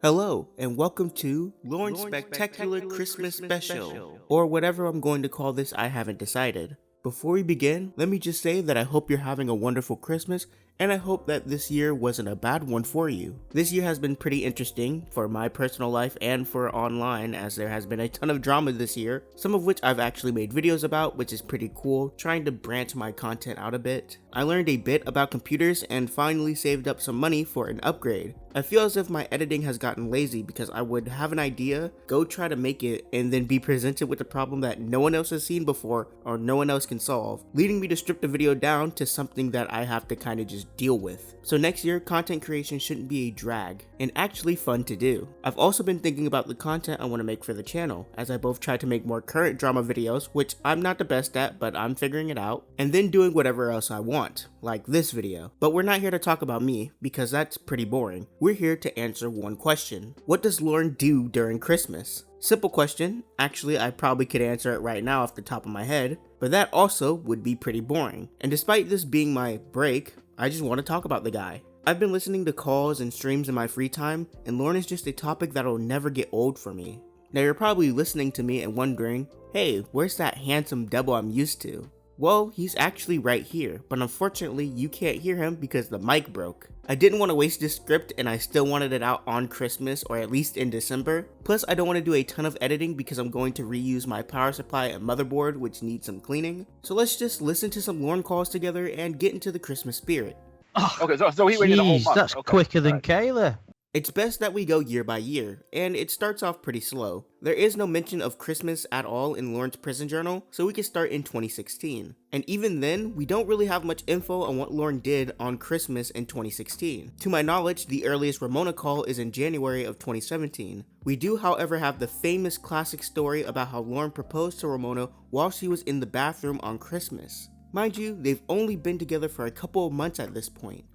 Hello, and welcome to Lorne's Spectacular Christmas Special, or whatever I'm going to call this, I haven't decided. Before we begin, let me just say that I hope you're having a wonderful Christmas, and I hope that this year wasn't a bad one for you. This year has been pretty interesting for my personal life and for online, as there has been a ton of drama this year, some of which I've actually made videos about, which is pretty cool, trying to branch my content out a bit. I learned a bit about computers and finally saved up some money for an upgrade. I feel as if my editing has gotten lazy because I would have an idea, go try to make it, and then be presented with a problem that no one else has seen before or no one else can solve, leading me to strip the video down to something that I have to kind of just deal with. So next year, content creation shouldn't be a drag, and actually fun to do. I've also been thinking about the content I want to make for the channel, as I both try to make more current drama videos, which I'm not the best at, but I'm figuring it out, and then doing whatever else I want, like this video. But we're not here to talk about me, because that's pretty boring. We're here to answer one question. What does Lorne do during Christmas? Simple question. Actually, I probably could answer it right now off the top of my head, but that also would be pretty boring. And despite this being my break, I just want to talk about the guy. I've been listening to calls and streams in my free time, and Lorne is just a topic that'll never get old for me. Now you're probably listening to me and wondering, hey, where's that handsome devil I'm used to? Well, he's actually right here, but unfortunately you can't hear him because the mic broke. I didn't want to waste this script and I still wanted it out on Christmas or at least in December. Plus I don't want to do a ton of editing because I'm going to reuse my power supply and motherboard, which needs some cleaning. So let's just listen to some Lorne calls together and get into the Christmas spirit. Oh, okay, so he waited a whole month. That's okay. quicker than Right. Kayla. It's best that we go year by year, and it starts off pretty slow. There is no mention of Christmas at all in Lorne's prison journal, so we can start in 2016. And even then, we don't really have much info on what Lorne did on Christmas in 2016. To my knowledge, the earliest Ramona call is in January of 2017. We do, however, have the famous classic story about how Lorne proposed to Ramona while she was in the bathroom on Christmas. Mind you, they've only been together for a couple of months at this point.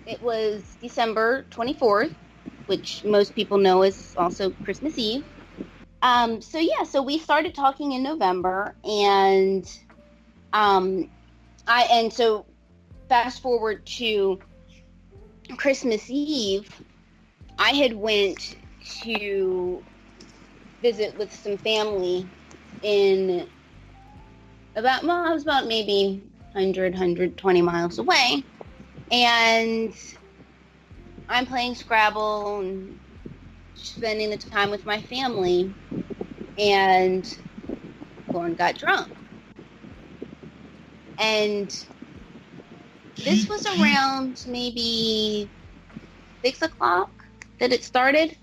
It was December 24th, which most people know is also Christmas Eve. So we started talking in November, and so fast forward to Christmas Eve, I had went to visit with some family in I was about maybe 120 miles away, and I'm playing Scrabble and spending the time with my family, and Lorne got drunk. And this was around maybe 6 o'clock that it started.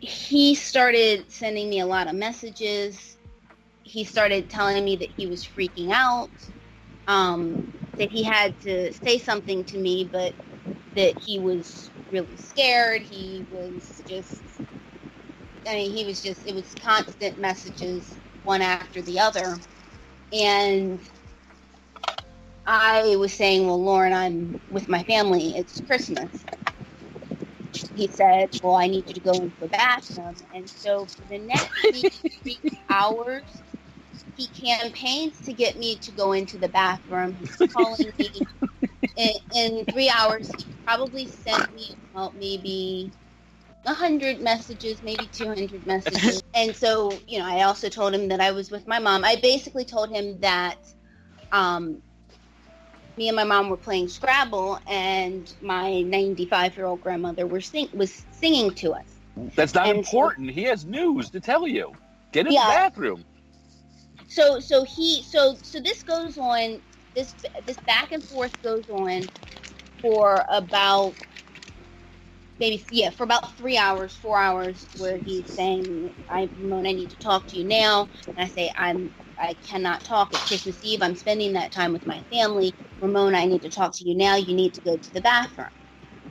He started sending me a lot of messages. He started telling me that he was freaking out, that he had to say something to me, but that he was really scared. It was constant messages, one after the other. And I was saying, well, Lorne, I'm with my family. It's Christmas. He said, well, I need you to go into the bathroom. And so for the next 3 hours, he campaigns to get me to go into the bathroom. He's calling me. In 3 hours, he probably sent me about maybe 100 messages, maybe 200 messages. And so, I also told him that I was with my mom. I basically told him that me and my mom were playing Scrabble, and my 95-year-old grandmother was singing to us. That's not important. He has news to tell you. Get in the bathroom. So this goes on. This back and forth goes on for about for about 3 hours, 4 hours, where he's saying, Ramona, I need to talk to you now. And I say, I cannot talk. It's Christmas Eve. I'm spending that time with my family. Ramona, I need to talk to you now. You need to go to the bathroom.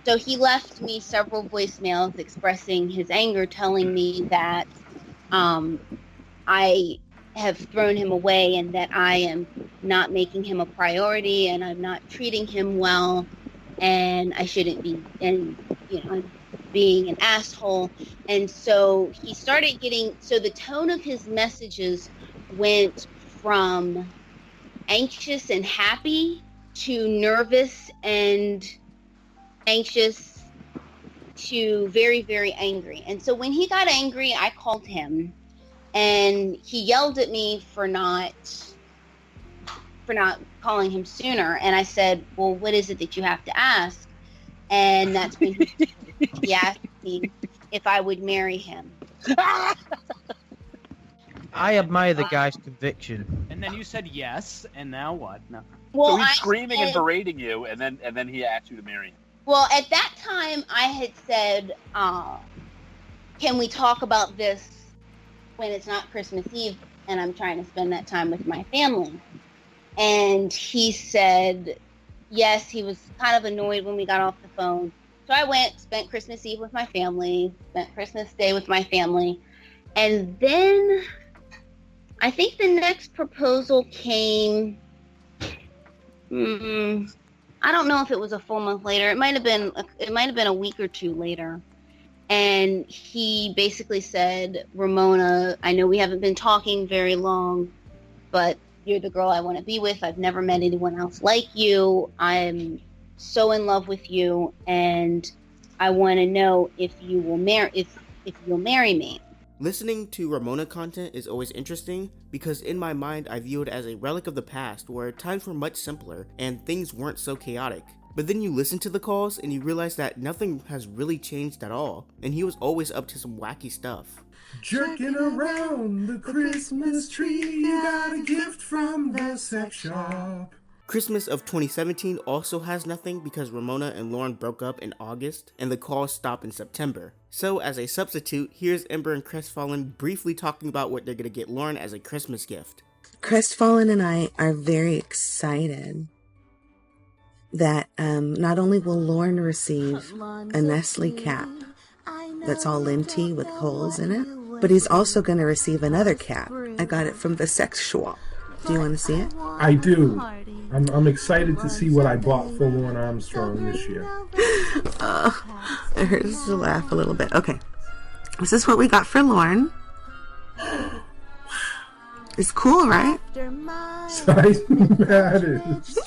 So he left me several voicemails expressing his anger, telling me that I have thrown him away and that I am not making him a priority and I'm not treating him well and I shouldn't be, and I'm being an asshole. And so he started so the tone of his messages went from anxious and happy to nervous and anxious to very, very angry. And so when he got angry, I called him, and he yelled at me for not calling him sooner. And I said, well, what is it that you have to ask? And that's when he asked me if I would marry him. I admire the guy's conviction. And then you said yes, and now what? No. So Well, he's screaming and berating you, and then he asked you to marry him. Well, at that time, I had said, can we talk about this when it's not Christmas Eve and I'm trying to spend that time with my family? And he said, yes, he was kind of annoyed when we got off the phone. So I went, spent Christmas Eve with my family, spent Christmas Day with my family. And then I think the next proposal came, I don't know if it was a full month later. It might have been a week or two later. And he basically said, Ramona, I know we haven't been talking very long, but you're the girl I want to be with. I've never met anyone else like you. I'm so in love with you, and I want to know if you will if you'll marry me. Listening to Ramona content is always interesting because in my mind I view it as a relic of the past where times were much simpler and things weren't so chaotic. But then you listen to the calls and you realize that nothing has really changed at all, and he was always up to some wacky stuff. Jerking around the Christmas tree, you got a gift from the sex shop. Christmas of 2017 also has nothing because Ramona and Lorne broke up in August and the calls stopped in September. So as a substitute, here's Ember and Crestfallen briefly talking about what they're going to get Lorne as a Christmas gift. Crestfallen and I are very excited that not only will Lorne receive a Nestle cap that's all linty with holes in it, but he's also going to receive another cap. I got it from the sex shop. Do you want to see it? I do. I'm excited to see what I bought for Lorne Armstrong this year. It hurts to laugh a little bit. Okay. This is what we got for Lorne. It's cool, right? Size matters. Is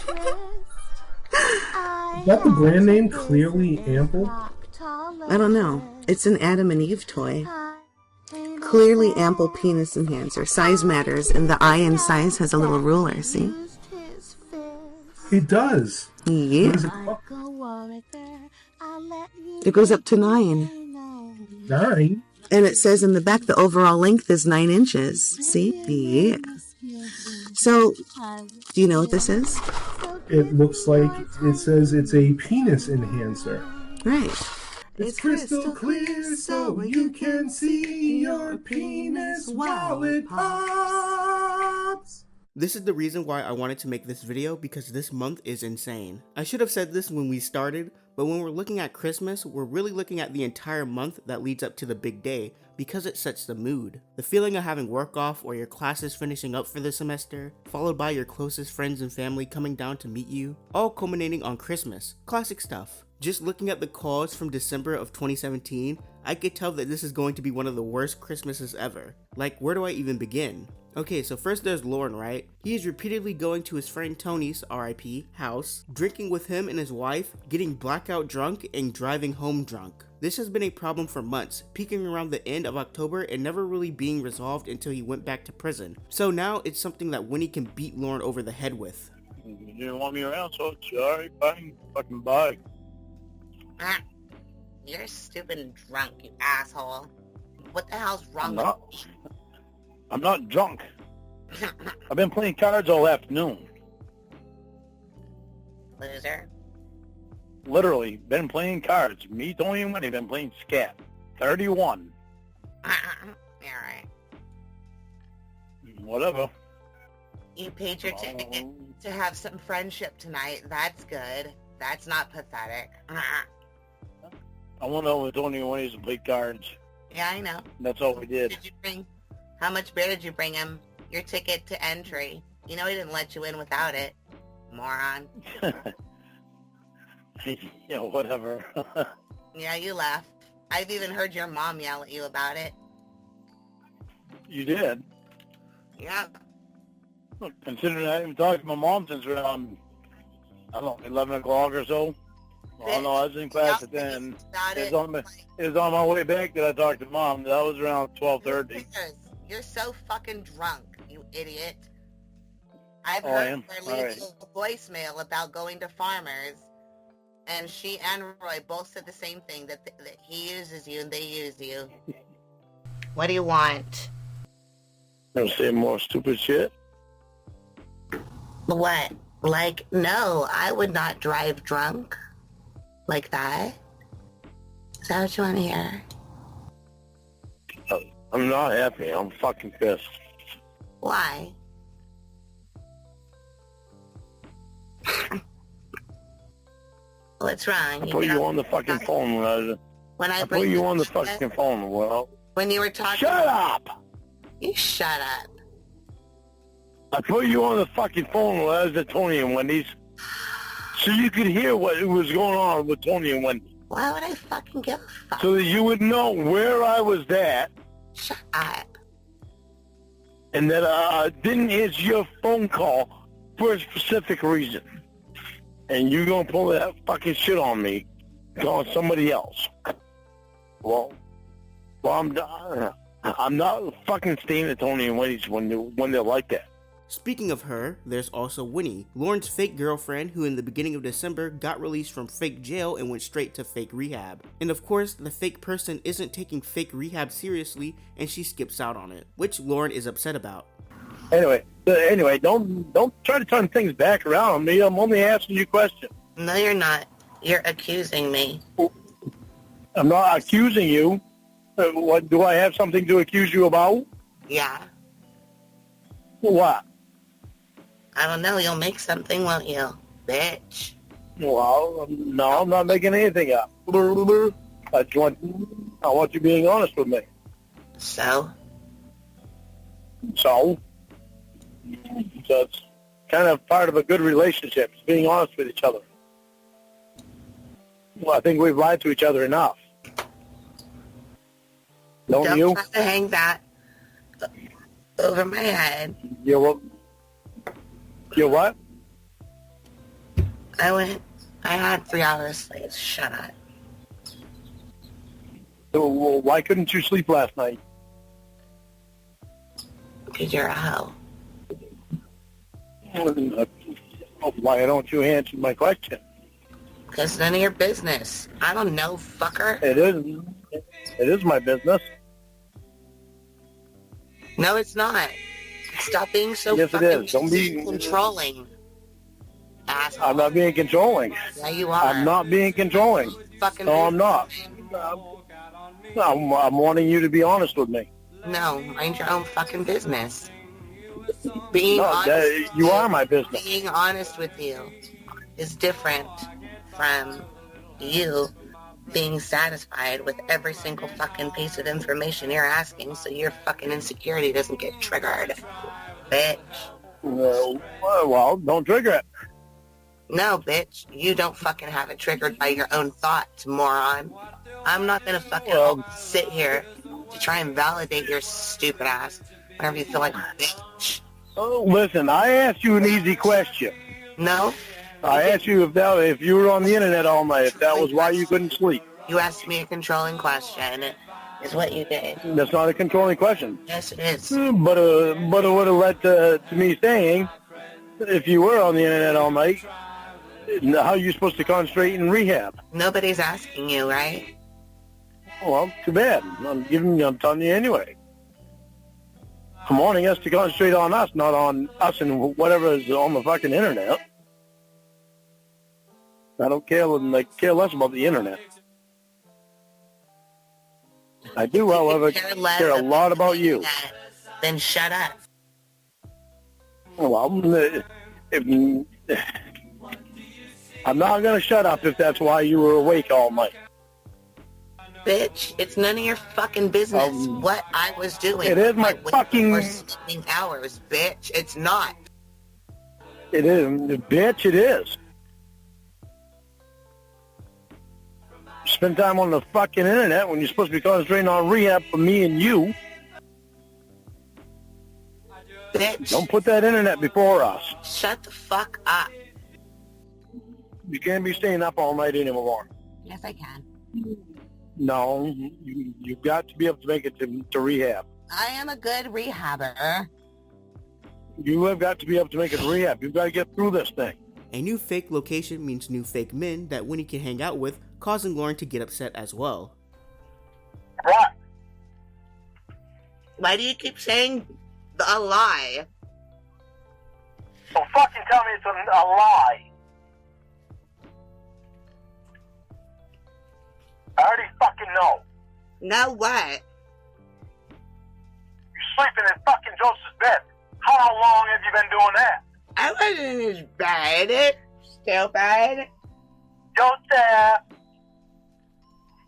that the brand name? Clearly Ample? I don't know. It's an Adam and Eve toy. Clearly Ample penis enhancer. Size matters, and the eye in size has a little ruler, see? It does. Yeah. What is It goes up to 9. 9? And it says in the back the overall length is 9 inches. See? Yeah. So, do you know what this is? It looks like it says it's a penis enhancer. Right. It's crystal clear so you can see your penis while it pops. This is the reason why I wanted to make this video because this month is insane. I should have said this when we started, but when we're looking at Christmas, we're really looking at the entire month that leads up to the big day because it sets the mood. The feeling of having work off or your classes finishing up for the semester, followed by your closest friends and family coming down to meet you, all culminating on Christmas. Classic stuff. Just looking at the calls from December of 2017, I could tell that this is going to be one of the worst Christmases ever. Like, where do I even begin? Okay, so first there's Lorne, right? He is repeatedly going to his friend Tony's, RIP, house, drinking with him and his wife, getting blackout drunk, and driving home drunk. This has been a problem for months, peaking around the end of October and never really being resolved until he went back to prison. So now it's something that Winnie can beat Lorne over the head with. You didn't want me around, so sorry, fine, fucking bye. You're stupid and drunk, you asshole. What the hell's wrong with you? I'm not drunk. I've been playing cards all afternoon. Loser. Literally, been playing cards. Me, Tony, and Winnie been playing scat. 31. Alright. Whatever. You paid your ticket to have some friendship tonight. That's good. That's not pathetic. I went over with Tony and Winnie to play cards. Yeah, I know. That's all we did. How much beer did you bring him? Your ticket to entry. You know he didn't let you in without it. Moron. Yeah, whatever. Yeah, you left. I've even heard your mom yell at you about it. You did? Yeah. Look, considering I haven't talked to my mom since around, I don't know, 11 o'clock or so. Oh no, I was in class at 10. About It it. was on my way back that I talked to Mom. That was around 12:30. You're so fucking drunk, you idiot. I've Oh, I heard am? her All leave a voicemail about going to Farmers, and she and Roy both said the same thing, that he uses you and they use you. What do you want? Gonna say more stupid shit? What? Like, no, I would not drive drunk like that. Is that what you want to hear? I'm not happy. I'm fucking pissed. Why? What's wrong? I put you on the fucking phone when I put you on the fucking phone. Well, when you were talking. Shut up! You shut up. I put you on the fucking phone when I was at Tony and Wendy's, so you could hear what was going on with Tony and Wendy. Why would I fucking give a fuck? So that you would know where I was at. Shut up. And that I didn't answer your phone call for a specific reason. And you're going to pull that fucking shit on me, calling somebody else. Well, I'm not fucking staying at Tony and Wendy's when they're like that. Speaking of her, there's also Winnie, Lorne's fake girlfriend who in the beginning of December got released from fake jail and went straight to fake rehab. And of course, the fake person isn't taking fake rehab seriously and she skips out on it, which Lorne is upset about. Anyway, don't try to turn things back around on me. I'm only asking you questions. No, you're not. You're accusing me. I'm not accusing you. What, do I have something to accuse you about? Yeah. What? I don't know. You'll make something, won't you? Bitch. Well, no, I'm not making anything up. I want you being honest with me. So? So it's kind of part of a good relationship, is being honest with each other. Well, I think we've lied to each other enough. Don't you? Try to hang that over my head. You're what? I had 3 hours sleep. Shut up. So, well, why couldn't you sleep last night? Because you're a hoe. Why don't you answer my question? Because none of your business. I don't know, fucker. It is my business. No, it's not. Stop being so yes, fucking it is. Don't be controlling. Asshole. I'm not being controlling. Yeah, you are. I'm not being controlling. Fucking no, I'm not. I'm wanting you to be honest with me. No, mind your own fucking business. Being honest. You are my business. Being honest with you is different from you being satisfied with every single fucking piece of information you're asking so your fucking insecurity doesn't get triggered. Bitch. Well, don't trigger it. No, bitch. You don't fucking have it triggered by your own thoughts, moron. I'm not gonna fucking sit here to try and validate your stupid ass whenever you feel like a bitch. Oh, listen, I asked you an easy question. No? I asked you if you were on the internet all night, if that was why you couldn't sleep. You asked me a controlling question, is what you did. That's not a controlling question. Yes, it is. But it would have led to me saying, if you were on the internet all night, how are you supposed to concentrate in rehab? Nobody's asking you, right? Well, too bad. I'm telling you anyway. I'm wanting us to concentrate on us, not on us and whatever is on the fucking internet. I don't care less about the internet. I do, however, care a lot about you. Then shut up. Well, I'm not going to shut up if that's why you were awake all night. Bitch, it's none of your fucking business what I was doing. It is my fucking... For sleeping hours, bitch. It's not. It is. Bitch, it is. Spend time on the fucking internet when you're supposed to be concentrating on rehab for me and you. Bitch. Don't put that internet before us. Shut the fuck up. You can't be staying up all night anymore. Yes, I can. No, you've got to be able to make it to rehab. I am a good rehabber. You have got to be able to make it to rehab. You've got to get through this thing. A new fake location means new fake men that Winnie can hang out with, causing Lorne to get upset as well. What? Why do you keep saying a lie? So fucking tell me it's a lie. I already fucking know. Know what? You're sleeping in fucking Joseph's bed. How long have you been doing that? I wasn't in his bed. Stupid. Joseph!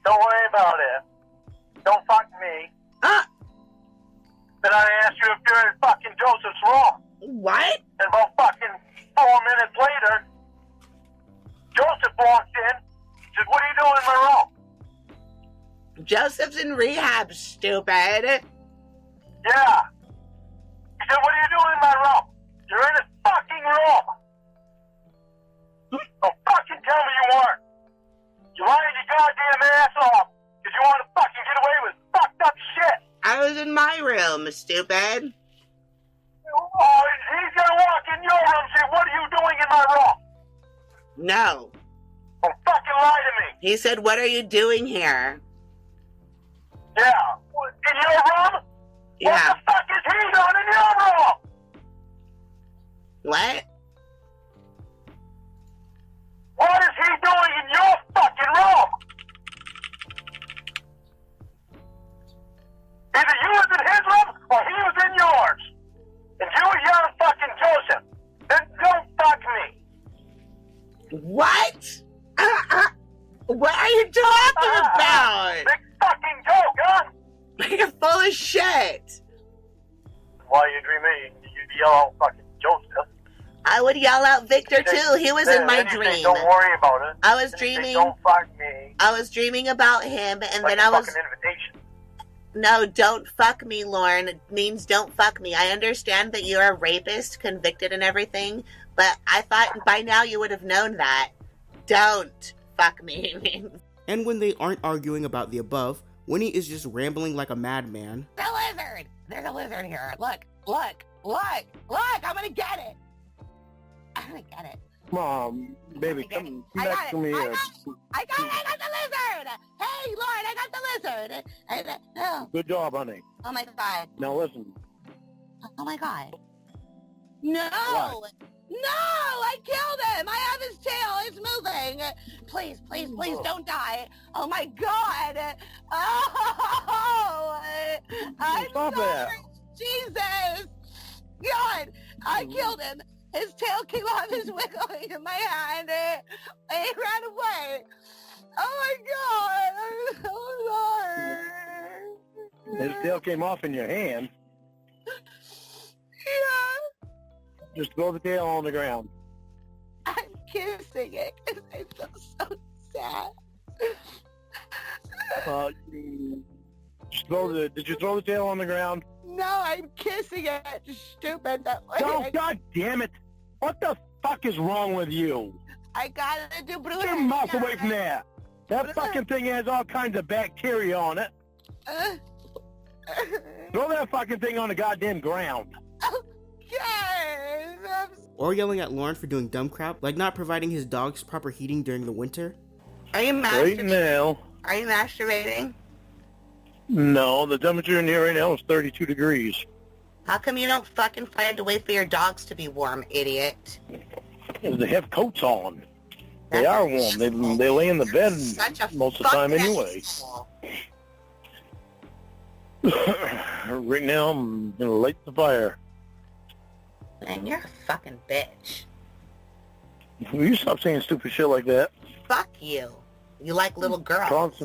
Don't worry about it. Don't fuck me. Then I asked you if you're in fucking Joseph's room. What? And about fucking 4 minutes later, Joseph walked in and said, what are you doing in my room? Joseph's in rehab, stupid. Yeah. He said, what are you doing in my room? You're in his fucking room. Don't fucking tell me you weren't. You're lying your goddamn ass off because you want to fucking get away with fucked up shit. I was in my room, stupid. Oh, he's gonna walk in your room and say, what are you doing in my room? No. Don't fucking lie to me. He said, what are you doing here? Yeah. In your room? Yeah. What the fuck is he doing in your room? What? What is he doing in your fucking room? Either you was in his room or he was in yours. And you were young fucking Joseph. Then don't fuck me. What? What are you talking about? Big fucking joke, huh? You're full of shit. Why you dreaming? You yell out fucking Joseph. I would yell out Victor too. He was in my dream. Don't worry about it. I was dreaming. Don't fuck me. I was dreaming about him, and Like then I was. fucking invitation. No, don't fuck me, Lorne. It means don't fuck me. I understand that you're a rapist, convicted and everything, but I thought by now you would have known that. Don't fuck me. And when they aren't arguing about the above, Winnie is just rambling like a madman. The lizard! There's a lizard here. Look, look, look, look! I'm gonna get it! I'm gonna get it. Mom, baby, come back to me here. I got the lizard! Hey, Lord, I got the lizard! Oh, Good job, honey. oh my god. Now listen. Oh my god. No! What? No! I killed him! I have his tail! It's moving! Please, please, please don't die! Oh my god! Oh! I'm Stop sorry! it. Jesus! God! I killed him! His tail came off his wiggling in my hand and he ran away! Oh my god! I'm so sorry! His tail came off in your hand. Yeah! Just throw the tail on the ground. I'm kissing it because I feel so sad. Did you throw the tail on the ground? No, I'm kissing it. Stupid. That way. Oh, God damn it. What the fuck is wrong with you? I gotta do blue. Get your mouth away from there. That fucking thing has all kinds of bacteria on it. Throw that fucking thing on the goddamn ground. Yes. Or yelling at Lorne for doing dumb crap, like not providing his dogs proper heating during the winter. Are you Right now. Are you masturbating? No, the temperature in here right now is 32 degrees. How come you don't fucking find a way for your dogs to be warm, idiot? They have coats on. They are warm. They lay in the bed most of the time anyway. Right now, I'm gonna light the fire. Man, you're a fucking bitch. Will you stop saying stupid shit like that? Fuck you. You like little girls.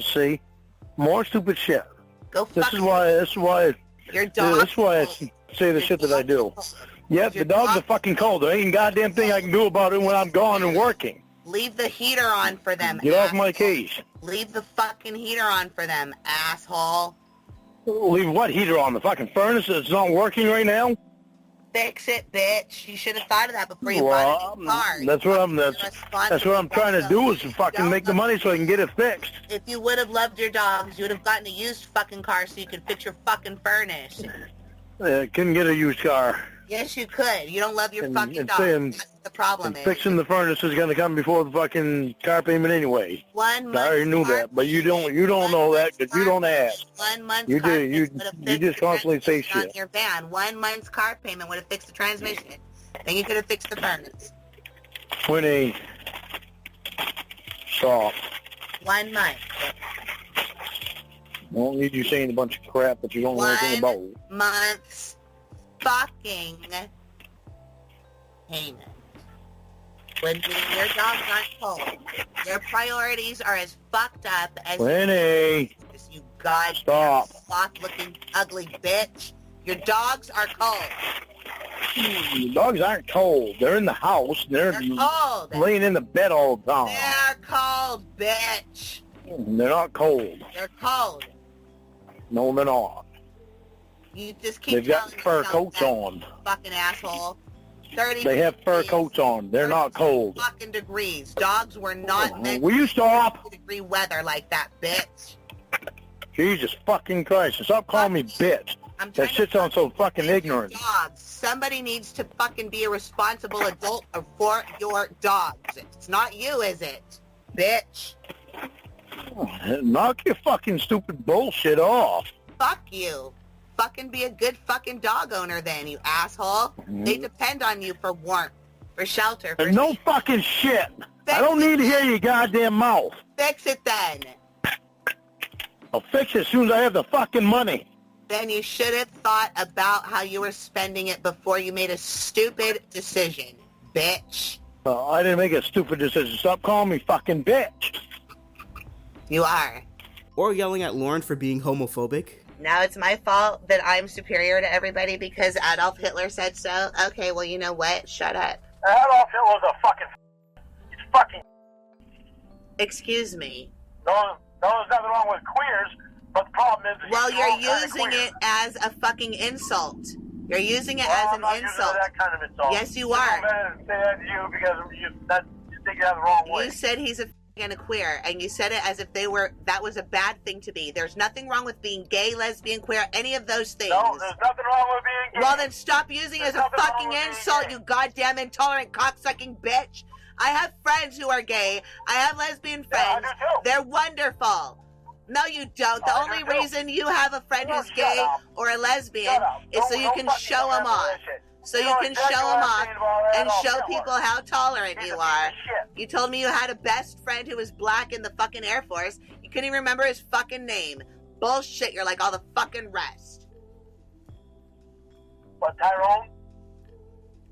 See, more stupid shit. Go fuck This is why your dog. That's why I say the shit that I do. Yep, the dog's a fucking cold. There ain't a goddamn thing I can do about it when I'm gone and working. Leave the heater on for them. Get off my case. Leave the fucking heater on for them, asshole. Leave what heater on? The fucking furnace that's not working right now? Fix it, bitch. You should have thought of that before you bought a new car. That's what I'm trying to do is to fucking make the money so I can get it fixed. If you would have loved your dogs, you would have gotten a used fucking car so you could fix your fucking furnace. Couldn't get a used car. Yes, you could. You don't love your fucking dogs. That's what the problem is. Fixing the furnace is going to come before the fucking car payment anyway. 1 month. I already knew that, but you don't know that because you don't ask. 1 month. You do. You just constantly say shit. On your van, 1 month's car payment would have fixed the transmission. Then you could have fixed the furnace. Winnie, stop. 1 month. I don't need you saying a bunch of crap that you don't know anything about. 1 month's fucking payment. When your dogs aren't cold, your priorities are as fucked up as Winnie, you goddamn stop. sloth-looking ugly bitch. Your dogs are cold. The dogs aren't cold. They're in the house. They're cold. Laying in the bed all the time. They're cold, bitch. They're not cold. They're cold. No, they're not. You just keep They've got telling fur yourself coats that, on. fucking asshole. 30 They have fur degrees, coats on. They're not cold. fucking degrees. Dogs were not meant Will you stop? 50-degree weather like that, bitch. Jesus fucking Christ. Stop calling me bitch. That shit sounds so fucking ignorant. Dogs. Somebody needs to fucking be a responsible adult for your dogs. It's not you, is it? Bitch. Knock your fucking stupid bullshit off. Fuck you. Fucking be a good fucking dog owner then, you asshole. They depend on you for warmth, for shelter, for No fucking shit. I don't need to hear your goddamn mouth. Fix it then. I'll fix it as soon as I have the fucking money. Then you should have thought about how you were spending it before you made a stupid decision, bitch. I didn't make a stupid decision. Stop calling me fucking bitch. You are. Or yelling at Lorne for being homophobic. Now it's my fault that I'm superior to everybody because Adolf Hitler said so? Okay, well, you know what? Shut up. Adolf Hitler's a fucking... He's fucking... Excuse me. No, there's nothing wrong with queers, but the problem is... Well, you're using it as a fucking insult. You're using it as an insult. Using that kind of insult. Yes, you are. I'm going to say that to you because you think it the wrong way. You said he's a and a queer, and you said it as if that was a bad thing to be. There's nothing wrong with being gay, lesbian, queer, any of those things. No, there's nothing wrong with being gay. Well, then stop using it as a fucking insult, you goddamn intolerant cocksucking bitch. I have friends who are gay. I have lesbian friends. Yeah, I do too. They're wonderful. No, you don't. The only reason you have a friend who's gay or a lesbian is so you can show them off. So you can show them off and show people how tolerant you are. You told me you had a best friend who was black in the fucking Air Force. You couldn't even remember his fucking name. Bullshit, you're like all the fucking rest. What, Tyrone?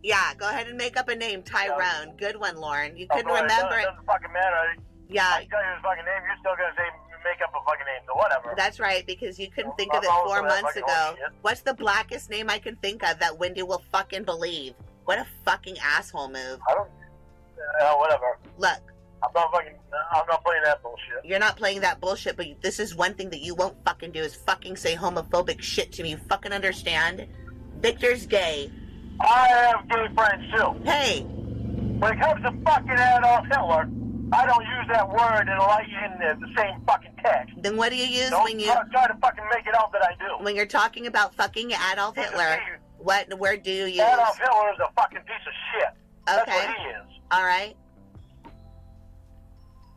Yeah, go ahead and make up a name, Tyrone. Good one, Lorne. You couldn't remember it. It doesn't fucking matter. Yeah. I tell you his fucking name, you're still going to say make up a fucking name, so whatever. That's right, because you couldn't think of it 4 months ago. What's the blackest name I can think of that Wendy will fucking believe? What a fucking asshole move. I don't... whatever. Look. I'm not playing that bullshit. You're not playing that bullshit, but this is one thing that you won't fucking do is fucking say homophobic shit to me. You fucking understand? Victor's gay. I have gay friends too. Hey. When it comes to fucking Adolf Hitler, I don't use that word in the same fucking text. Then what do you use when you... Don't try to fucking make it out that I do. When you're talking about fucking Adolf Hitler, where do you use... Adolf Hitler is a fucking piece of shit. Okay. That's what he is. All right.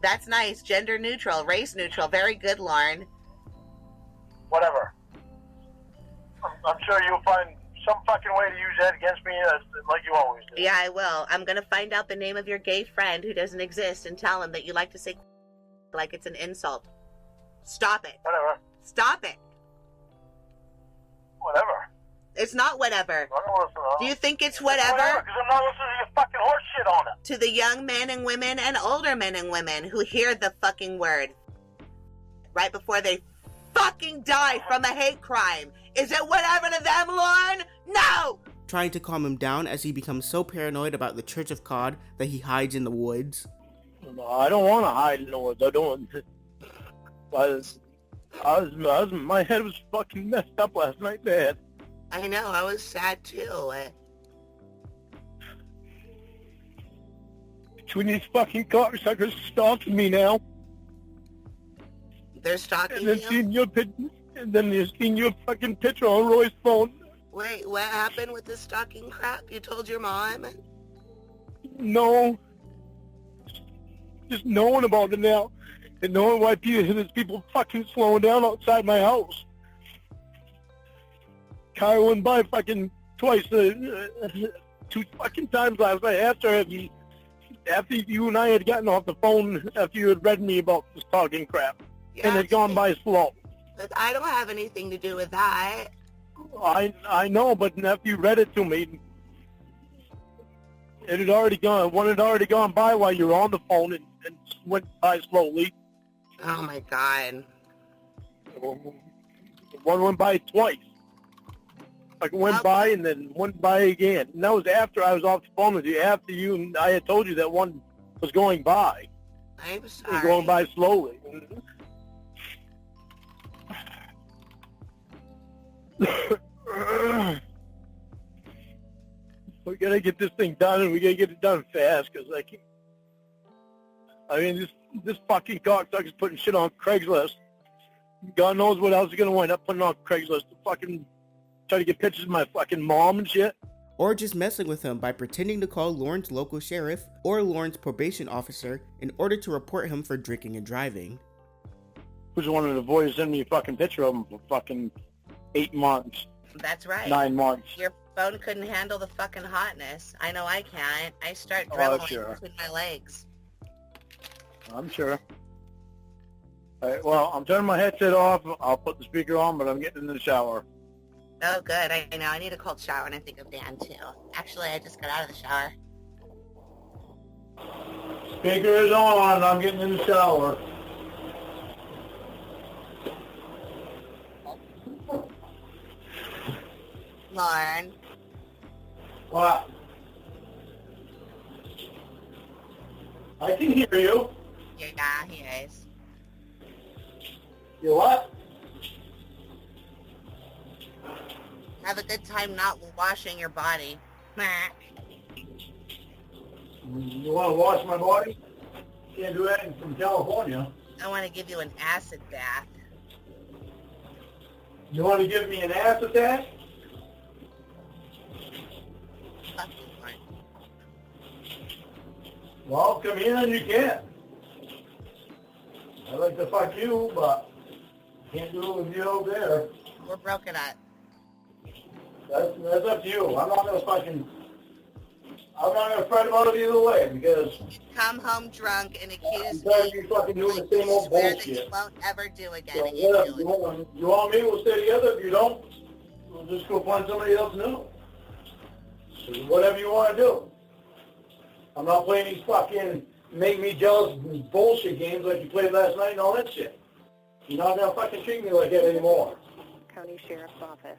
That's nice. Gender neutral, race neutral. Very good, Lorne. Whatever. I'm sure you'll find some fucking way to use that against me like you always do. Yeah, I will. I'm going to find out the name of your gay friend who doesn't exist and tell him that you like to say like it's an insult. Stop it. Whatever. Stop it. Whatever. It's not whatever. Do you think it's whatever? Because I'm not listening to your fucking horse shit on it. To the young men and women and older men and women who hear the fucking word right before they fucking die from a hate crime. Is it whatever to them, Lorne? No! Trying to calm him down as he becomes so paranoid about the Church of God that he hides in the woods. No, I don't want to hide in the woods. I don't. My head was fucking messed up last night, man. I know, I was sad too. Between these fucking cocksuckers stalking me now. They're stalking And then you? seeing your and then they're seeing your fucking picture on Roy's phone. Wait, what happened with this stalking crap? You told your mom? No. Just knowing about it now. And knowing why there's people fucking slowing down outside my house. Car went by fucking twice, 2 fucking times last night after you and I had gotten off the phone after you had read me about this talking crap. Yeah, and had gone by slow. But I don't have anything to do with that. I know, but after you read it to me, one had already gone by while you were on the phone and went by slowly. Oh my god. One went by twice. Like went by and then went by again. And that was after I was off the phone with you, after you and I had told you that one was going by. I'm It sorry. was going by slowly. We gotta get this thing done, and we gotta get it done fast, because this fucking cocksucker's putting shit on Craigslist. God knows what else he's gonna wind up putting on Craigslist to fucking try to get pictures of my fucking mom and shit. Or just messing with him by pretending to call Lorne's local sheriff or Lorne's probation officer in order to report him for drinking and driving. Who's one of the boys send me a fucking picture of him for fucking 8 months. That's right. 9 months. Your phone couldn't handle the fucking hotness. I know I can't. I start Oh, dribbling sure. between my legs. I'm sure. All right, well, I'm turning my headset off. I'll put the speaker on, but I'm getting in the shower. Oh, good. I know. I need a cold shower, and I think of Dan, too. Actually, I just got out of the shower. Speaker is on. I'm getting in the shower. Lorne. What? I can hear you. Yeah, he is. You what? Have a good time not washing your body. You want to wash my body? Can't do that from California. I want to give you an acid bath. You want to give me an ass attack? Fuck you, Lorne. Well, come here and you can. I'd like to fuck you, but can't do it with you over there. We're broken up. That's up to you. I'm not gonna fret about it either way, because Come home drunk and accuse I'm tired of me you fucking doing the same you old swear that you bullshit. won't ever do again, So, and yeah, you if do you it. want me, we'll stay together. If you don't, we'll just go find somebody else new. So whatever you want to do. I'm not playing these fucking make me jealous bullshit games like you played last night and all that shit. You're not gonna fucking treat me like that anymore. County Sheriff's Office.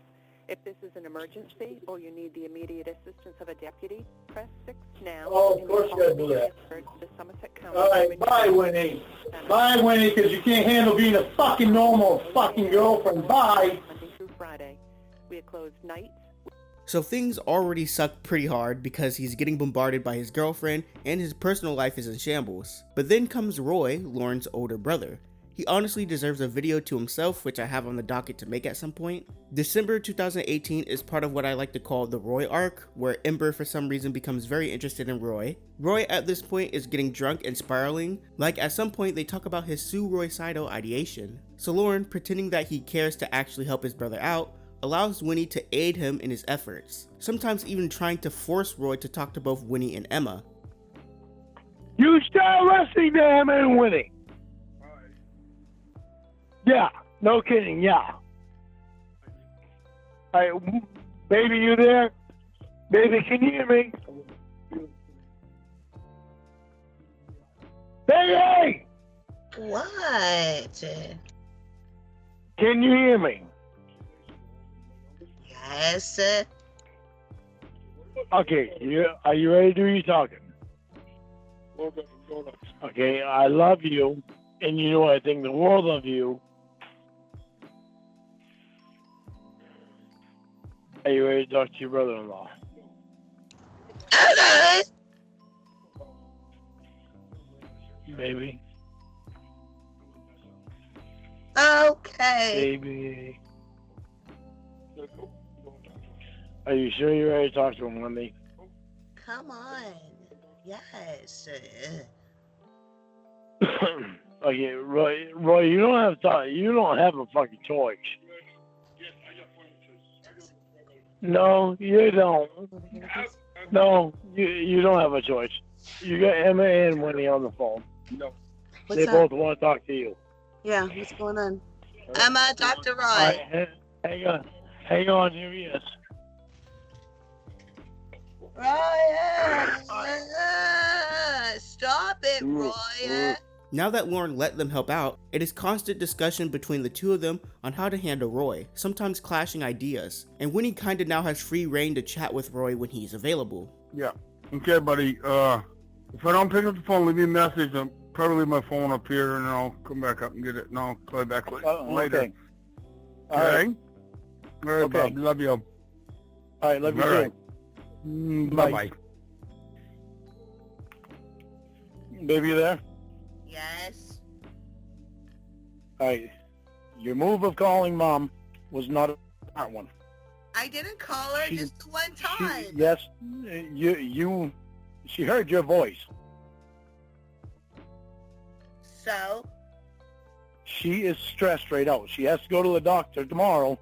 If this is an emergency or you need the immediate assistance of a deputy, press 6 now. Oh, of course you gotta do that. To Somerset County. All right, bye, Winnie. Bye, Winnie, because you can't handle being a fucking normal fucking girlfriend. Bye. Monday through Friday. We are closed nights. So things already suck pretty hard because he's getting bombarded by his girlfriend and his personal life is in shambles. But then comes Roy, Lorne's older brother. He honestly deserves a video to himself, which I have on the docket to make at some point. December 2018 is part of what I like to call the Roy arc, where Ember for some reason becomes very interested in Roy. Roy at this point is getting drunk and spiraling, like at some point they talk about his sue Roy Saito ideation. So Lorne, pretending that he cares to actually help his brother out, allows Winnie to aid him in his efforts, sometimes even trying to force Roy to talk to both Winnie and Emma. You start arresting them and Winnie. Yeah, no kidding, yeah. All right, baby, you there? Baby, can you hear me? Baby! What? Can you hear me? Yes. Okay, are you ready to do your talking? Okay, I love you, and you know I think the world of you. Are you ready to talk to your brother-in-law? Baby. Okay. Baby. Are you sure you're ready to talk to him, Wendy? Come on. Yes. Okay, Roy, you don't have a fucking choice. No, you don't. No, you don't have a choice. You got Emma and Winnie on the phone. No. They both want to talk to you. Yeah, what's going on? Emma, Dr. Roy. All right, hang on, here he is. Ryan! Stop it, Roy! Now that Lorne let them help out, it is constant discussion between the two of them on how to handle Roy, sometimes clashing ideas, and Winnie kinda now has free reign to chat with Roy when he's available. Yeah. Okay, buddy. If I don't pick up the phone, leave me a message. I'll probably leave my phone up here, and I'll come back up and get it, and I'll call you back later. Okay. All right. All right, Okay. Bob. Love you. All right, love you All right. too. Bye-bye. Baby, you there? Yes. All right. Your move of calling Mom was not a smart one. I didn't call her just the one time. Yes, she heard your voice. So? She is stressed right out. She has to go to the doctor tomorrow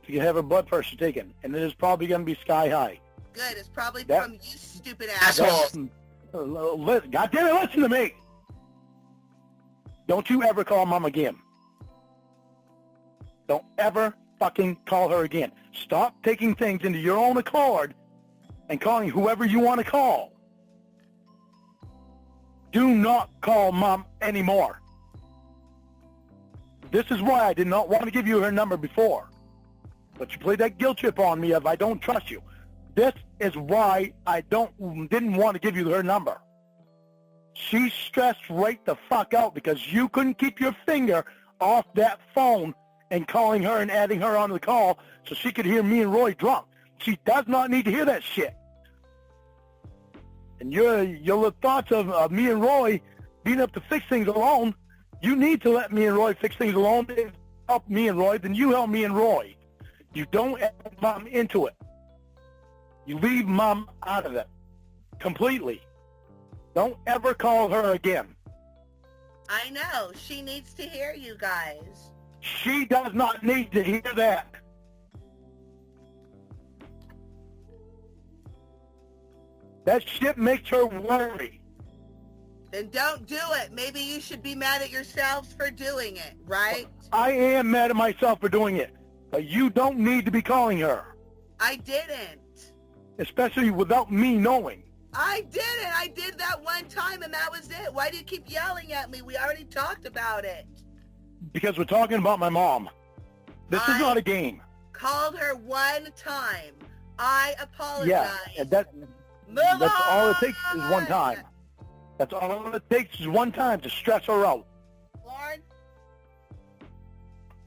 to have her blood pressure taken, and it is probably going to be sky high. Good. It's probably from you stupid assholes. God damn it, listen to me. Don't you ever call Mom again. Don't ever fucking call her again. Stop taking things into your own accord and calling whoever you want to call. Do not call Mom anymore. This is why I did not want to give you her number before. But you played that guilt trip on me of I don't trust you. This is why I didn't want to give you her number. She's stressed right the fuck out because you couldn't keep your finger off that phone and calling her and adding her on the call so she could hear me and Roy drunk. She does not need to hear that shit. And your thoughts of me and Roy being able to fix things alone, you need to let me and Roy fix things alone and help me and Roy, then you help me and Roy. You don't add Mom into it. You leave Mom out of it completely. Don't ever call her again. I know. She needs to hear you guys. She does not need to hear that. That shit makes her worry. Then don't do it. Maybe you should be mad at yourselves for doing it, right? I am mad at myself for doing it. But you don't need to be calling her. I didn't. Especially without me knowing. I didn't. I did that one time and that was it. Why do you keep yelling at me? We already talked about it. Because we're talking about my mom. This is not a game. Called her one time. I apologize. Yeah, that's all it takes is one time. That's all it takes is one time to stress her out. Lorne,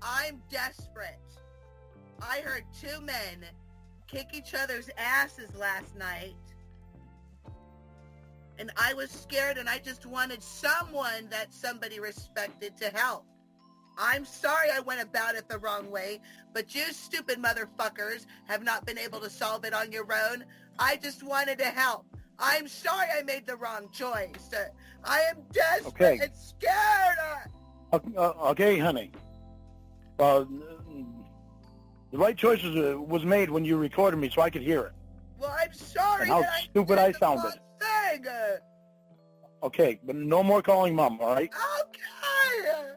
I'm desperate. I heard two men kick each other's asses last night. And I was scared and I just wanted someone that somebody respected to help. I'm sorry I went about it the wrong way, but you stupid motherfuckers have not been able to solve it on your own. I just wanted to help. I'm sorry I made the wrong choice. I am desperate and scared. Okay, honey. The right choice was made when you recorded me so I could hear it. Well, I'm sorry. And how stupid I sounded. Okay, but no more calling Mom, all right? Okay.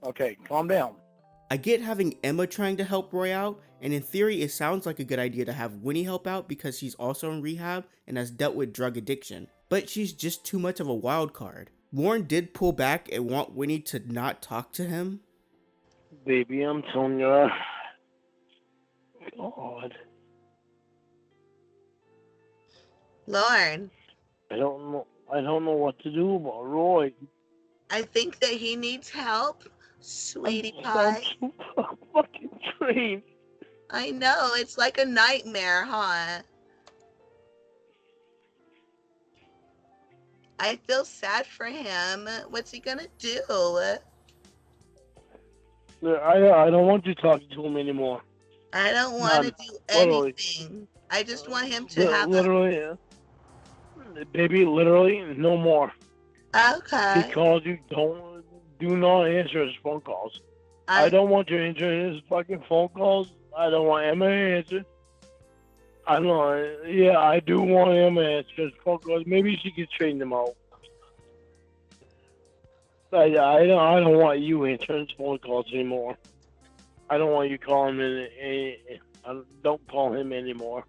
Okay, calm down. I get having Emma trying to help Roy out, and in theory it sounds like a good idea to have Winnie help out because she's also in rehab and has dealt with drug addiction, but she's just too much of a wild card. Lorne did pull back and want Winnie to not talk to him. Baby, I'm telling you. God. Lorne. I don't know what to do about Roy. I think that he needs help, sweetie pie. I'm so fucking trained. I know, it's like a nightmare, huh? I feel sad for him. What's he gonna do? I don't want you talking to him anymore. I don't want to do literally. anything. I just want him to have literally, baby, literally, no more. Okay. He calls you, do not answer his phone calls. I don't want you answering his fucking phone calls. I don't want Emma to answer. I do want Emma to answer his phone calls. Maybe she could train them out. I don't want you answering his phone calls anymore. I don't want you calling him. Don't call him anymore.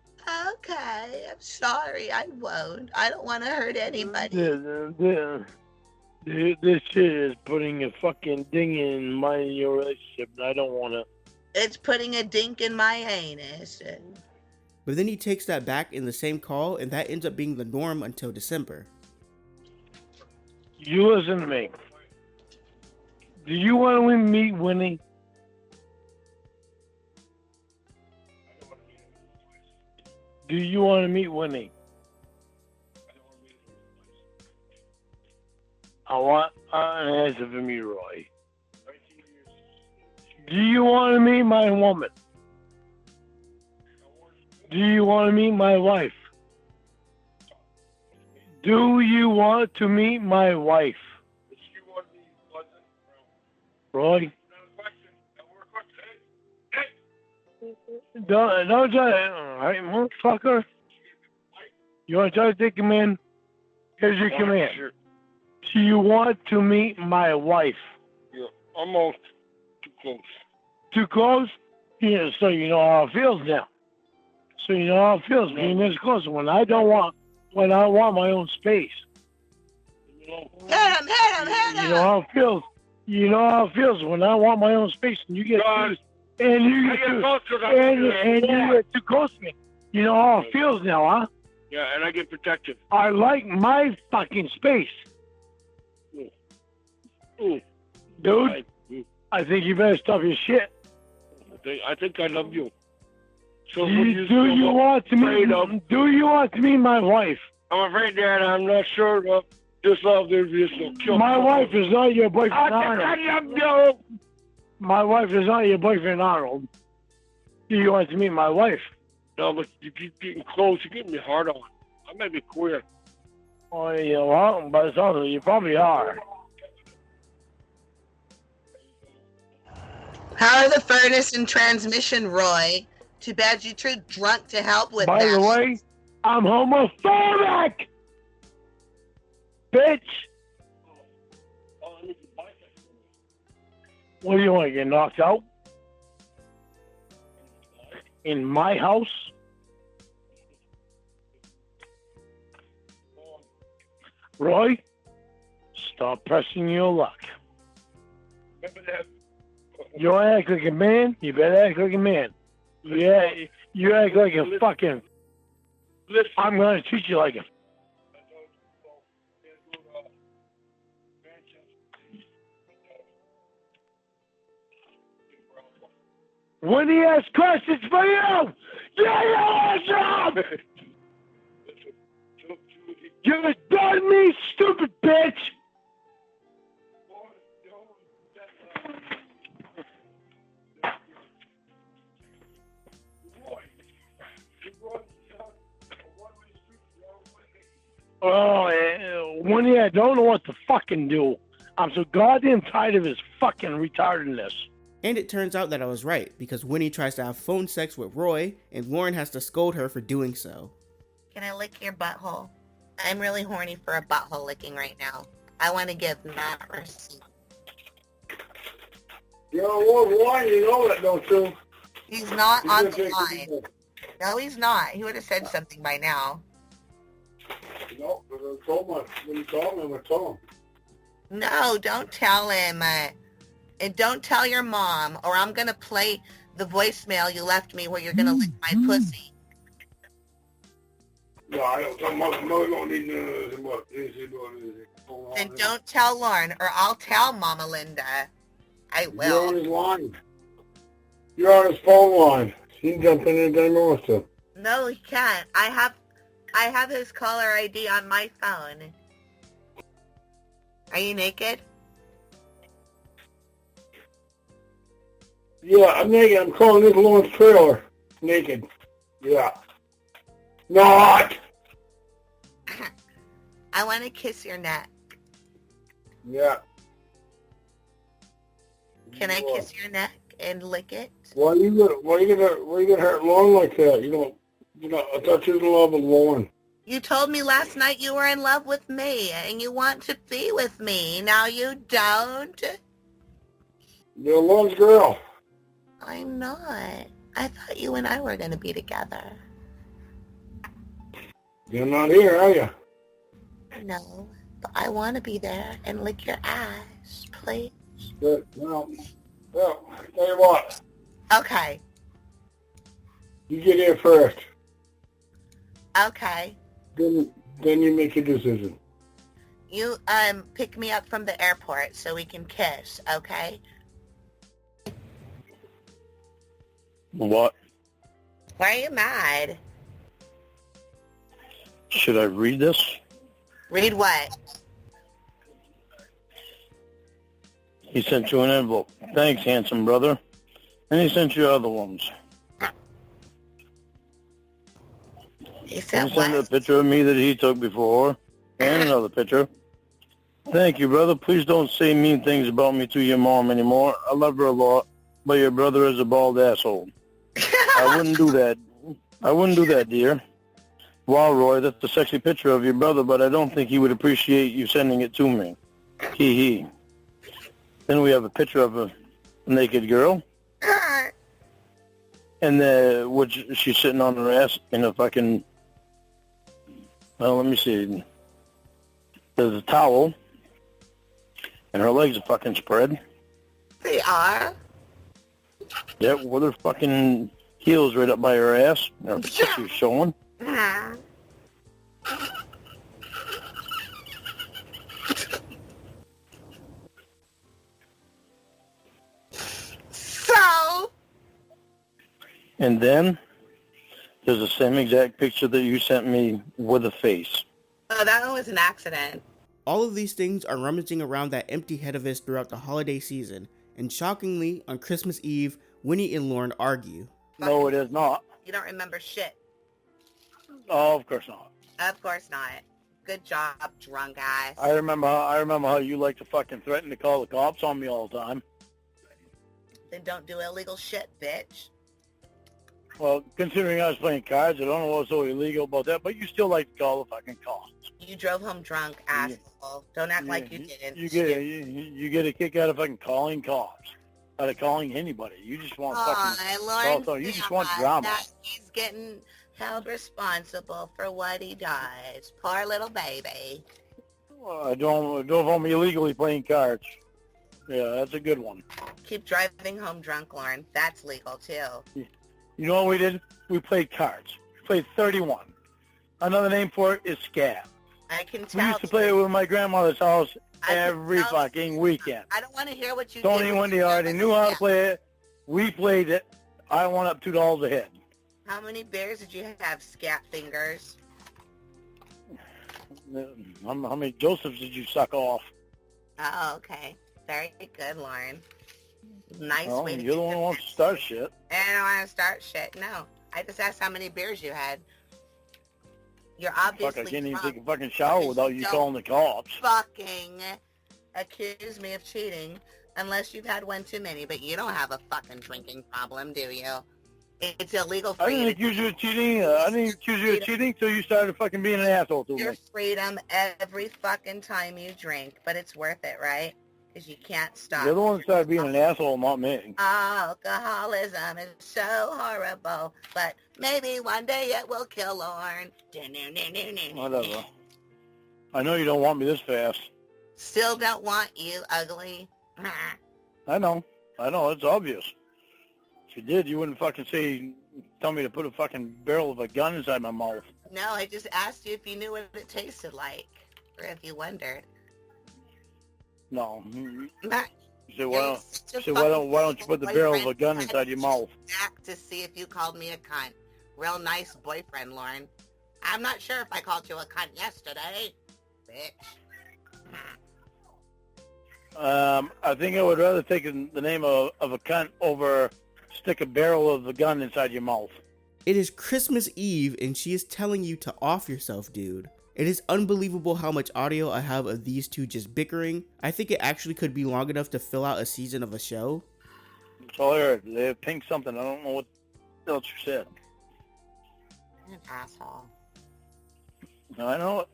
Okay, I'm sorry. I won't. I don't want to hurt anybody. This shit is putting a fucking ding in your relationship, and I don't want it. It's putting a dink in my anus. But then he takes that back in the same call, and that ends up being the norm until December. You listen to me. Do you want to meet Winnie? Do you want to meet Winnie? I want an answer from you, Roy. Do you want to meet my woman? Do you want to meet my wife? Do you want to meet my wife? Roy? Don't try it. All right, motherfucker. You want to try to take him in? Here's your command. Do you want to meet my wife? Yeah, almost too close. Too close? Yeah, so you know how it feels now. So you know how it feels being this close when I want my own space. Hit him! You know how it feels. You know how it feels when I want my own space and you get you get too close to me. You know how it feels now, huh? Yeah, and I get protective. I like my fucking space. Dude, I think you better stop your shit. I think I love you. So do you want to meet my wife? I'm afraid, Dad, I'm not sure of this love. There's this will kill my wife is not your boyfriend, I love you. My wife is not your boyfriend, Arnold. Do you want to meet my wife? No, but you keep getting close. You're getting me hard on. I might be queer. Oh, yeah, well, but it's also, you probably are. How are the furnace and transmission, Roy? Too bad you're too drunk to help with that. By the way, I'm homophobic! Bitch! What do you want to get knocked out? In my house? Roy, stop pressing your luck. Remember that? You act like a man, you better act like a man. Yeah, you act like a fucking... I'm going to treat you like a... When he has questions for you, you answer! You're done me, stupid bitch! Oh, Winnie, I don't know what to fucking do. I'm so goddamn tired of his fucking retardedness. And it turns out that I was right, because Winnie tries to have phone sex with Roy, and Lorne has to scold her for doing so. Can I lick your butthole? I'm really horny for a butthole licking right now. I want to give not receipt. You're on line, you know that, don't you? He's not on the line. No, he's not. He would have said something by now. No, but I told him, when you called him, I told him. No, don't tell him. And don't tell your mom, or I'm going to play the voicemail you left me where you're going to lick my pussy. No, I don't tell mother don't need Then don't tell Lorne, or I'll tell Mama Linda. I will. You're on his line. You're on his phone line. He can jump in anytime he wants to. No, he can't. I have his caller ID on my phone. Are you naked? Yeah, I'm naked. I'm calling this Lorne's trailer. Naked. Yeah. Not! I want to kiss your neck. Yeah. Can I kiss your neck and lick it? Why you gonna hurt Lorne like that? I thought you was in love with Lorne. You told me last night you were in love with me and you want to be with me. Now you don't? You're Lorne's girl. I'm not. I thought you and I were going to be together. You're not here, are you? No, but I want to be there and lick your ass, please. Good. Well, tell you what. Okay. You get here first. Okay. Then you make your decision. You pick me up from the airport so we can kiss, okay? What? Why are you mad? Should I read this? Read what? He sent you an envelope. Thanks, handsome brother. And he sent you other ones. He sent a picture of me that he took before. And another picture. Thank you, brother. Please don't say mean things about me to your mom anymore. I love her a lot, but your brother is a bald asshole. I wouldn't do that. I wouldn't do that, dear. Wow, Roy, that's a sexy picture of your brother, but I don't think he would appreciate you sending it to me. Hee hee. Then we have a picture of a naked girl. And which she's sitting on her ass in a fucking... Well, let me see. There's a towel. And her legs are fucking spread. They are? Yep, with her fucking heels right up by her ass. Her pussy's showing. So? And then there's the same exact picture that you sent me with a face. Oh, that one was an accident. All of these things are rummaging around that empty head of his throughout the holiday season, and shockingly, on Christmas Eve, Winnie and Lorne argue. No, it is not. You don't remember shit. Oh, of course not. Of course not. Good job, drunk ass. I remember how you like to fucking threaten to call the cops on me all the time. Then don't do illegal shit, bitch. Well, considering I was playing cards, I don't know what's so illegal about that, but you still like to call the fucking cops. You drove home drunk, asshole. Don't act like you didn't. You get a kick out of fucking calling cops. Out of calling anybody. You just want Lorne, you just want drama. He's getting held responsible for what he does. Poor little baby. Well, I drove home illegally playing cards. Yeah, that's a good one. Keep driving home drunk, Lorne. That's legal, too. You know what we did? We played cards. We played 31. Another name for it is scab. I can We tell. used to play it with my grandmother's house every fucking weekend. I don't want to hear what you Tony did. and Wendy already knew how to play it. We played it. I won up $2 a head. How many beers did you have, scat fingers? How many Josephs did you suck off? Oh, okay. Very good, Lorne. Nice Oh, way to you're the one who wants to start shit. I don't want to start shit. No. I just asked how many beers you had. You're obviously Fuck, I can't even drunk. take a fucking shower without you calling the cops. Fucking accuse me of cheating unless you've had one too many, but you don't have a fucking drinking problem, do you? It's illegal for I you didn't accuse you of cheating. I didn't accuse you of cheating until you started fucking being an asshole to your me. freedom every fucking time you drink, but it's worth it, right? Because you can't stop. You're the one that started being an asshole, not me. Alcoholism is so horrible, but maybe one day it will kill Lorne. Whatever. I know you don't want me this fast. Still don't want you, ugly. I know. It's obvious. If you did, you wouldn't fucking tell me to put a fucking barrel of a gun inside my mouth. No, I just asked you if you knew what it tasted like, or if you wondered. No. Matt, You say, why don't you put the barrel of a gun inside your mouth? Back to see if you called me a cunt. Real nice boyfriend, Lorne. I'm not sure if I called you a cunt yesterday, bitch. I think I would rather take the name of a cunt over stick a barrel of the gun inside your mouth. It is Christmas Eve and she is telling you to off yourself, dude. It is unbelievable how much audio I have of these two just bickering. I think it actually could be long enough to fill out a season of a show. That's all I heard. They pinged something. I don't know what else you said. You're an asshole. I know it.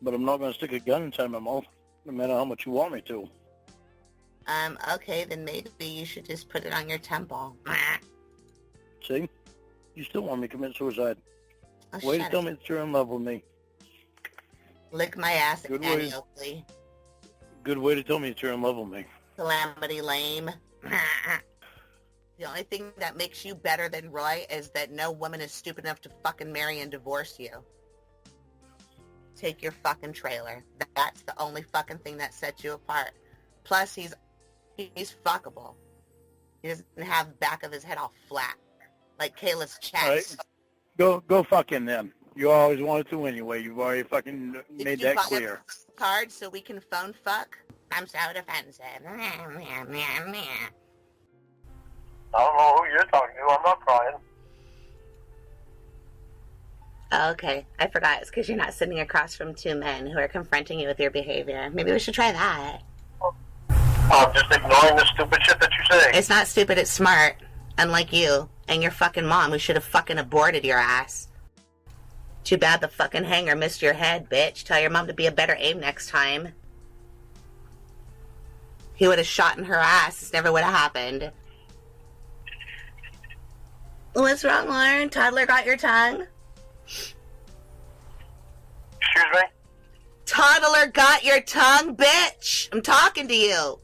But I'm not going to stick a gun inside my mouth, no matter how much you want me to. Okay, then maybe you should just put it on your temple. See? You still want me to commit suicide. Oh, Way to shut tell up. me that you're in love with me. Lick my ass Good again, way. Oakley. Good way to tell me that you're in love with me. Calamity lame. The only thing that makes you better than Roy is that no woman is stupid enough to fucking marry and divorce you. Take your fucking trailer. That's the only fucking thing that sets you apart. Plus, he's fuckable. He doesn't have the back of his head all flat. Like Kayla's chest. All right. Go fucking then. You always wanted to anyway. You've already fucking made that clear. Card so we can phone fuck? I'm so defensive. I don't know who you're talking to. I'm not crying. Okay, I forgot. It's because you're not sitting across from two men who are confronting you with your behavior. Maybe we should try that. I'm just ignoring the stupid shit that you say. It's not stupid, it's smart. Unlike you and your fucking mom who should have fucking aborted your ass. Too bad the fucking hanger missed your head, bitch. Tell your mom to be a better aim next time. He would have shot in her ass. This never would have happened. What's wrong, Lauren? Toddler got your tongue? Excuse me? Toddler got your tongue, bitch! I'm talking to you.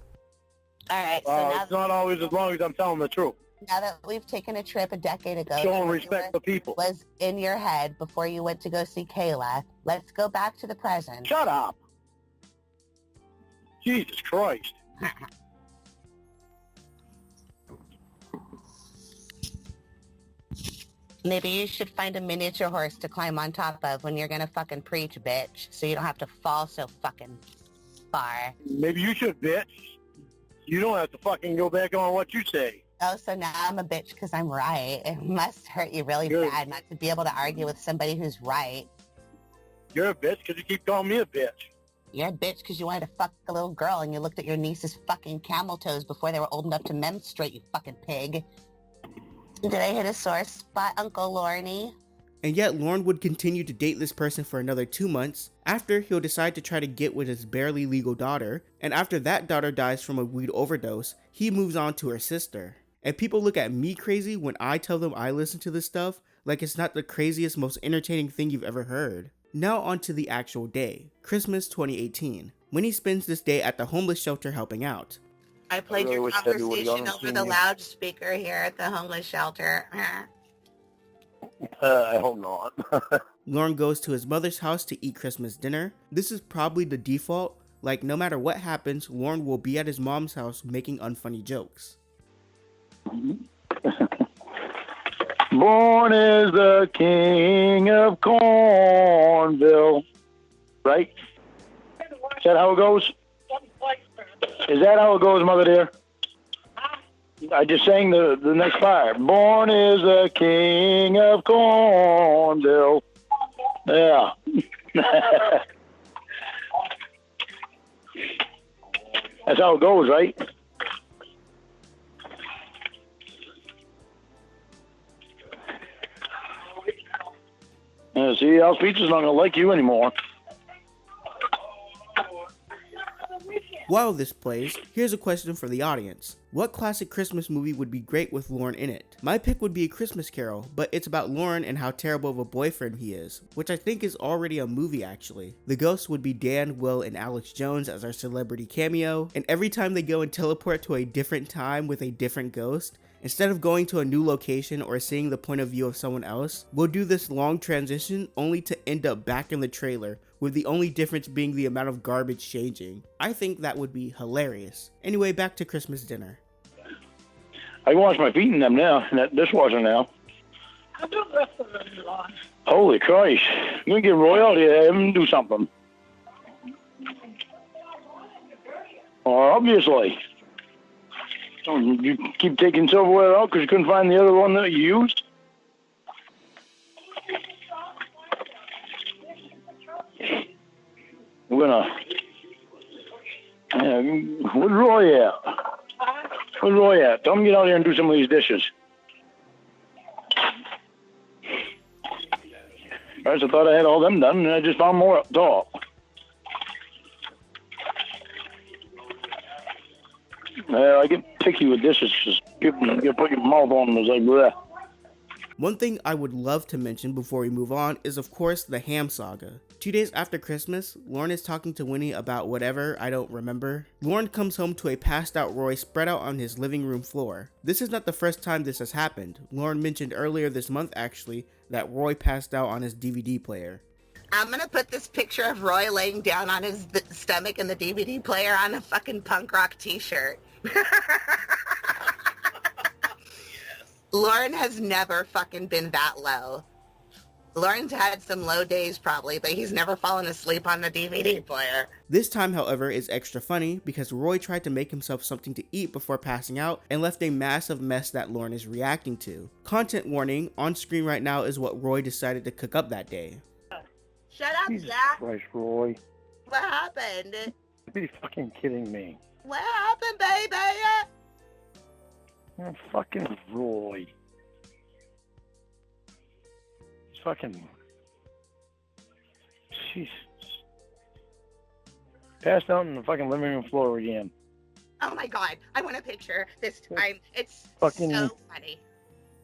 Alright, so now it's not always as long as I'm telling the truth. Now that we've taken a trip a decade ago, Showing respect to people. Was in your head before you went to go see Kayla. Let's go back to the present. Shut up. Jesus Christ. Maybe you should find a miniature horse to climb on top of when you're gonna fucking preach, bitch, so you don't have to fall so fucking far. Maybe you should, bitch. You don't have to fucking go back on what you say. Oh, so now I'm a bitch because I'm right. It must hurt you really Good. bad not to be able to argue with somebody who's right. You're a bitch because you keep calling me a bitch. You're a bitch because you wanted to fuck a little girl and you looked at your niece's fucking camel toes before they were old enough to menstruate, you fucking pig. Did I hit a sore spot, Uncle Lorne? And yet Lorne would continue to date this person for another 2 months. After, he'll decide to try to get with his barely legal daughter. And after that daughter dies from a weed overdose, he moves on to her sister. And people look at me crazy when I tell them I listen to this stuff, like it's not the craziest, most entertaining thing you've ever heard. Now on to the actual day, Christmas 2018. Winnie spends this day at the homeless shelter helping out. I played your conversation over the loudspeaker here at the homeless shelter. I hope not. Lorne goes to his mother's house to eat Christmas dinner. This is probably the default, like no matter what happens, Lorne will be at his mom's house making unfunny jokes. Born is the king of Cornville. Right? Is that how it goes? Is that how it goes, Mother dear? I just sang the next part. Born is the king of Cornville. Yeah. That's how it goes, right? Yeah, see, Al's Pizza's not going to like you anymore. While this plays, here's a question for the audience. What classic Christmas movie would be great with Lorne in it? My pick would be A Christmas Carol, but it's about Lorne and how terrible of a boyfriend he is, which I think is already a movie actually. The ghosts would be Dan, Will, and Alex Jones as our celebrity cameo, and every time they go and teleport to a different time with a different ghost, instead of going to a new location or seeing the point of view of someone else, we'll do this long transition only to end up back in the trailer, with the only difference being the amount of garbage changing. I think that would be hilarious. Anyway, back to Christmas dinner. I wash my feet in them now, in that dishwasher now. I'll do the rest of them, Lon. Holy Christ. I'm going to get Roy out here and have him do something. Obviously. Oh, you keep taking silverware out because you couldn't find the other one that you used? We're gonna... where's Roy at? Where's Roy at? Tell him to get out here and do some of these dishes. First I thought I had all them done, and I just found more up top. I get picky with dishes. Just you put your mouth on them. It's like, bleh. One thing I would love to mention before we move on is of course the ham saga. 2 days after Christmas, Lorne is talking to Winnie about whatever, I don't remember. Lorne comes home to a passed out Roy spread out on his living room floor. This is not the first time this has happened. Lorne mentioned earlier this month actually that Roy passed out on his DVD player. I'm gonna put this picture of Roy laying down on his stomach in the DVD player on a fucking punk rock t-shirt. Lorne has never fucking been that low. Lorne's had some low days probably, but he's never fallen asleep on the DVD player. This time, however, is extra funny because Roy tried to make himself something to eat before passing out and left a massive mess that Lorne is reacting to. Content warning, on screen right now is what Roy decided to cook up that day. Shut up, Jesus Zach. Christ, Roy. What happened? You're fucking kidding me. What happened, baby? Oh, fucking Roy. It's fucking... Jesus. Passed out on the fucking living room floor again. Oh my god, I want a picture this time. It's Fucking so funny.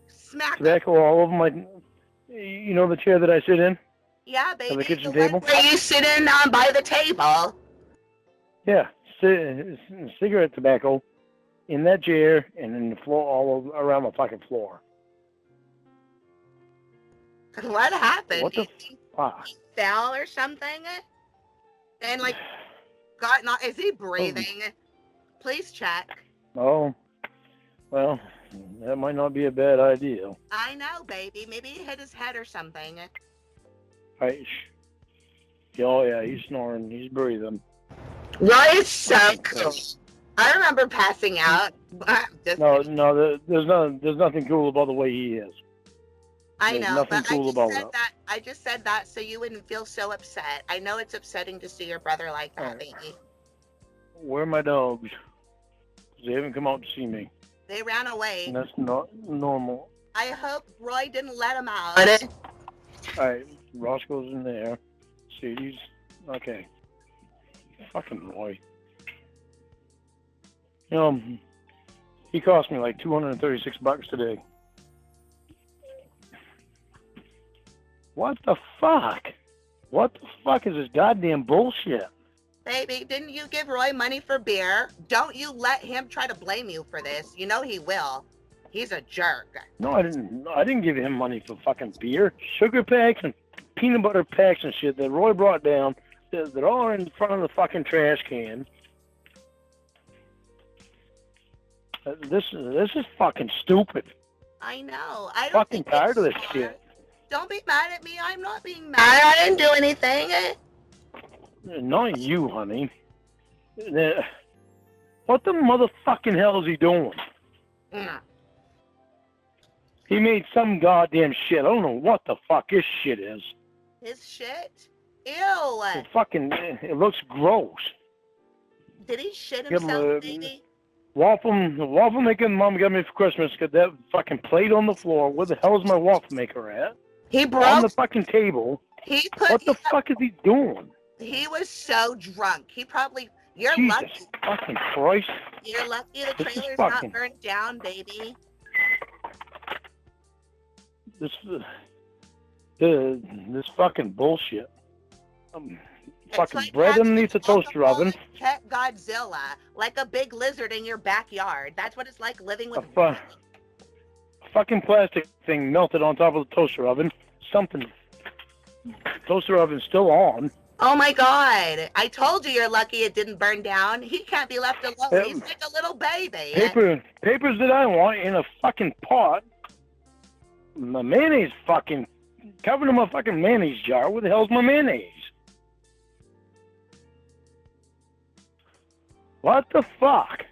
Smack him. tobacco all over my... You know the chair that I sit in? Yeah, baby. On the kitchen one table? where you sitting on by the table. Yeah, cigarette tobacco in that chair and in the floor, all around the fucking floor. What happened? What the fuck? Fell or something? And like, God, not is he breathing? Please check. Oh, well, that might not be a bad idea. I know, baby. Maybe he hit his head or something. Right. Oh yeah, he's snoring. He's breathing. Roy is so cool. I remember passing out. There's nothing cool about the way he is. I There's know, nothing but cool about that. I just said that so you wouldn't feel so upset. I know it's upsetting to see your brother like that, baby. Where are my dogs? They haven't come out to see me. They ran away. And that's not normal. I hope Roy didn't let him out. Alright, Roscoe's in there. Sadie's... Okay. Fucking Roy. You know, he cost me like $236 today. What the fuck? What the fuck is this goddamn bullshit? Baby, didn't you give Roy money for beer? Don't you let him try to blame you for this. You know he will. He's a jerk. No, I didn't give him money for fucking beer. Sugar packs and peanut butter packs and shit that Roy brought down. They're all in front of the fucking trash can. This is fucking stupid. I know. I don't Fucking think tired of it's this fair. shit. Don't be mad at me. I'm not being mad. I didn't do anything. Not you, honey. What the motherfucking hell is he doing? Mm. He made some goddamn shit. I don't know what the fuck this shit is. His shit? Ew. It looks gross. Did he shit Give him himself, a- baby? Waffle maker Mom got me for Christmas. Got that fucking plate on the floor. Where the hell is my waffle maker at? He broke. On the fucking table. What the fuck is he doing? He was so drunk. He probably. You're Jesus lucky. fucking Christ. You're lucky the This is trailer's fucking- not burned down, baby. This fucking bullshit. Fucking like bread having underneath the toaster oven. Pet Godzilla, like a big lizard in your backyard. That's what it's like living with. Fucking plastic thing melted on top of the toaster oven. Something. Toaster oven's still on. Oh my God! I told you you're lucky it didn't burn down. He can't be left alone. He's like a little baby. Papers that I want in a fucking pot. My mayonnaise fucking covered in my fucking mayonnaise jar. Where the hell's my mayonnaise? What the fuck?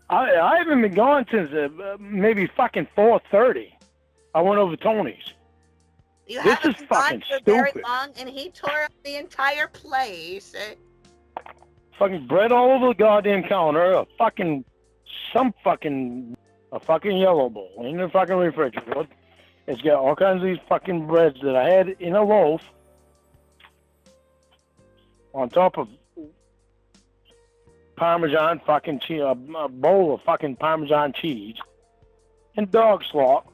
I haven't been gone since maybe fucking 4:30. I went over Tony's. You This haven't is been gone fucking for very stupid. long, and he tore up the entire place. Fucking bread all over the goddamn counter. A fucking yellow bowl in the fucking refrigerator. It's got all kinds of these fucking breads that I had in a loaf on top of Parmesan fucking cheese, a bowl of fucking Parmesan cheese, and dog slop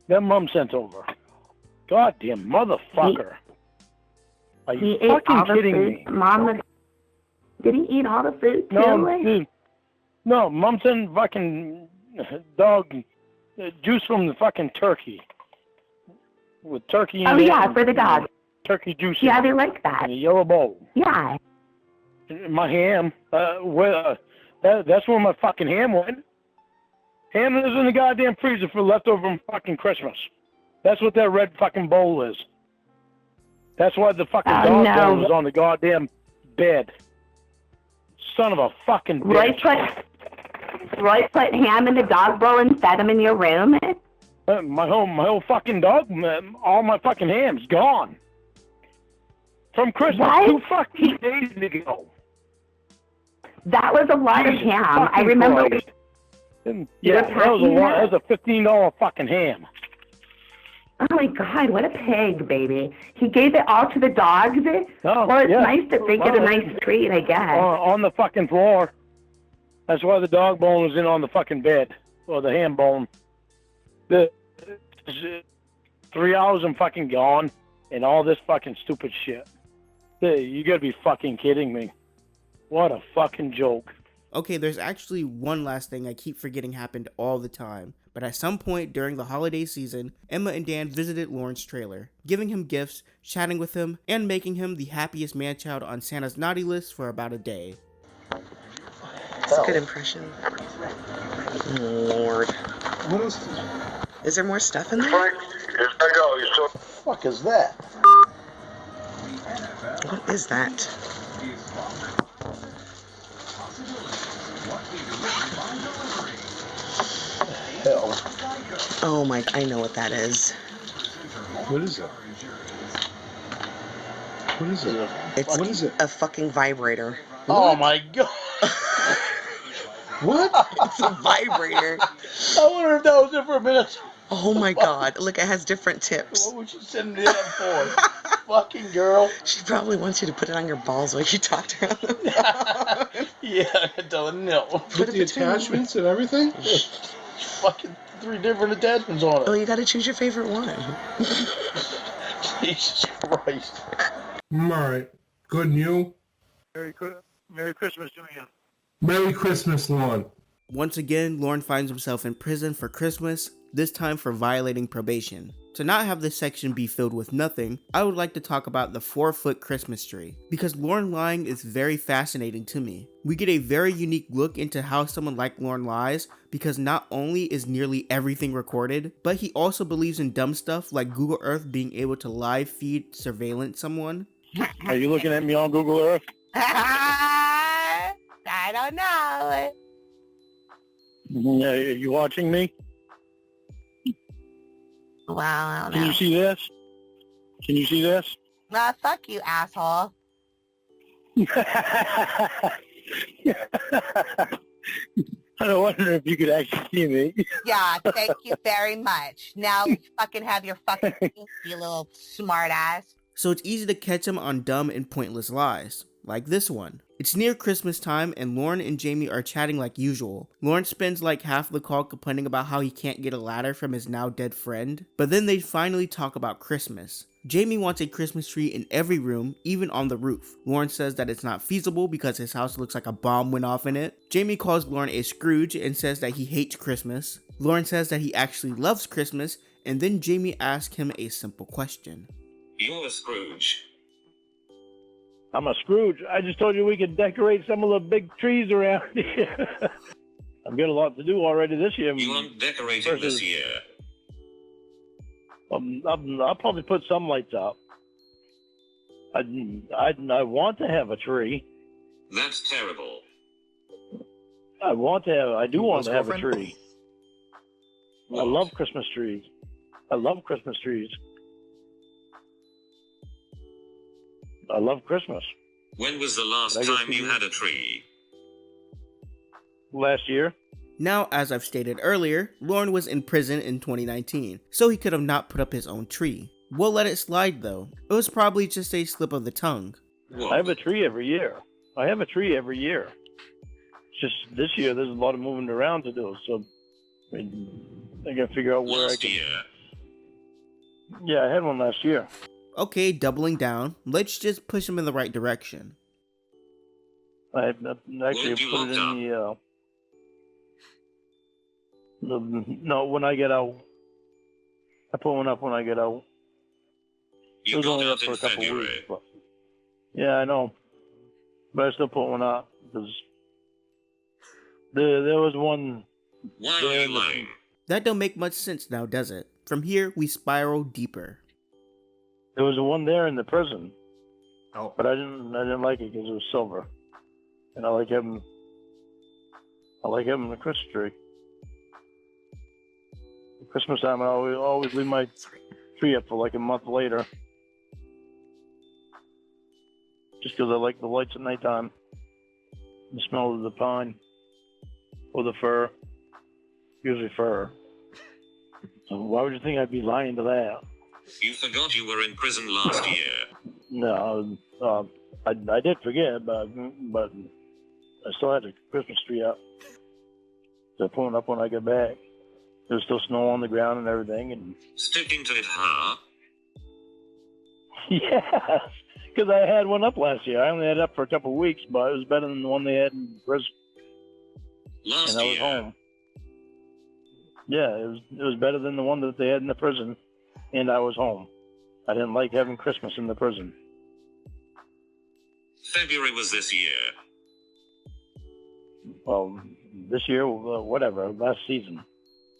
that Mom sent over. Goddamn motherfucker. Are you fucking kidding me? Mom, did he eat all the food too? No, dude. No, Mom sent fucking dog juice from the fucking turkey. With turkey in it. Oh, yeah, for the dog. Turkey juice. Yeah, they like that. In a yellow bowl. Yeah. My ham, that's where my fucking ham went. Ham is in the goddamn freezer for leftover from fucking Christmas. That's what that red fucking bowl is. That's why the fucking dog bowl was on the goddamn bed. Son of a fucking bitch. Roy put ham in the dog bowl and set him in your room? My whole fucking dog, all my fucking ham's gone. From Christmas 2 fucking days ago. That was a lot of ham. I remember. Yeah, that was a lot. That was a $15 fucking ham. Oh my God, what a pig, baby. He gave it all to the dogs? Oh, well, it's nice that they get a nice treat, I guess. On the fucking floor. That's why the dog bone was in on the fucking bed. Or the ham bone. 3 hours I'm fucking gone. And all this fucking stupid shit. You gotta be fucking kidding me. What a fucking joke. Okay, there's actually one last thing I keep forgetting happened all the time, but at some point during the holiday season, Emma and Dan visited Lorne's trailer, giving him gifts, chatting with him, and making him the happiest man-child on Santa's naughty list for about a day. That's a good impression. Lord. Is there more stuff in there? Frank, here I go. You so fuck is that? What is that? Hell. Oh my, I know what that is. What is it? What is it? It's what is it? a fucking vibrator. Oh my God. What? It's a vibrator. I wonder if that was it for a minute. Oh my God. Look, it has different tips. What would you send me that for? Fucking girl. She probably wants you to put it on your balls while you talk to her on the phone. Yeah, no. With the attachments and everything? Fucking 3 different attachments on it. Oh, you gotta choose your favorite one. Jesus Christ. Alright. Good and you? Merry Christmas to you. Merry Christmas, Lorne. Once again, Lorne finds himself in prison for Christmas, this time for violating probation. To not have this section be filled with nothing, I would like to talk about the 4-foot Christmas tree, because Lorne lying is very fascinating to me. We get a very unique look into how someone like Lorne lies, because not only is nearly everything recorded, but he also believes in dumb stuff like Google Earth being able to live feed surveillance someone. Are you looking at me on Google Earth? I don't know. Are you watching me? Well, I don't know. Can you see this? Can you see this? Fuck you, asshole. I wonder if you could actually see me. Yeah, thank you very much. Now you fucking have your fucking thing, you little smart ass. So it's easy to catch him on dumb and pointless lies, like this one. It's near Christmas time and Lorne and Jamie are chatting like usual. Lorne spends like half the call complaining about how he can't get a ladder from his now dead friend, but then they finally talk about Christmas. Jamie wants a Christmas tree in every room, even on the roof. Lorne says that it's not feasible because his house looks like a bomb went off in it. Jamie calls Lorne a Scrooge and says that he hates Christmas. Lorne says that he actually loves Christmas, and then Jamie asks him a simple question. You're a Scrooge. I'm a Scrooge. I just told you we could decorate some of the big trees around here. I've got a lot to do already this year. You aren't decorating this year. I'll probably put some lights up. I want to have a tree. That's terrible. I do want to have a girlfriend? tree. I love Christmas trees. I love Christmas trees. I love Christmas. When was the last time you had a tree? Last year. Now, as I've stated earlier, Lorne was in prison in 2019, so he could have not put up his own tree. We'll let it slide though. It was probably just a slip of the tongue. I have a tree every year. Just this year, there's a lot of moving around to do, so I gotta figure out where I can. Yeah, I had one last year. Okay, doubling down. Let's just push him in the right direction. I actually put it in no, when I get out. I put one up when I get out. It was only up for a couple weeks. But, yeah, I know. But I still put one up because there was one. Why are you lying? That don't make much sense now, does it? From here, we spiral deeper. There was one there in the prison. Oh. But I didn't like it because it was silver, and I like having the Christmas tree. Christmas time, I always leave my tree up for like a month later. Just because I like the lights at nighttime. The smell of the pine. Or the fir. Usually fir. So why would you think I'd be lying to that? You forgot you were in prison last year. No, I did forget, but I still had the Christmas tree up. So I put it up when I got back. There was still snow on the ground and everything. And Sticking to it, huh? yes, because I had one up last year. I only had it up for a couple of weeks, but it was better than the one they had in prison. Last and I was home. Yeah, it was better than the one that they had in the prison, and I was home. I didn't like having Christmas in the prison. February was this year. Well, this year, whatever, last season.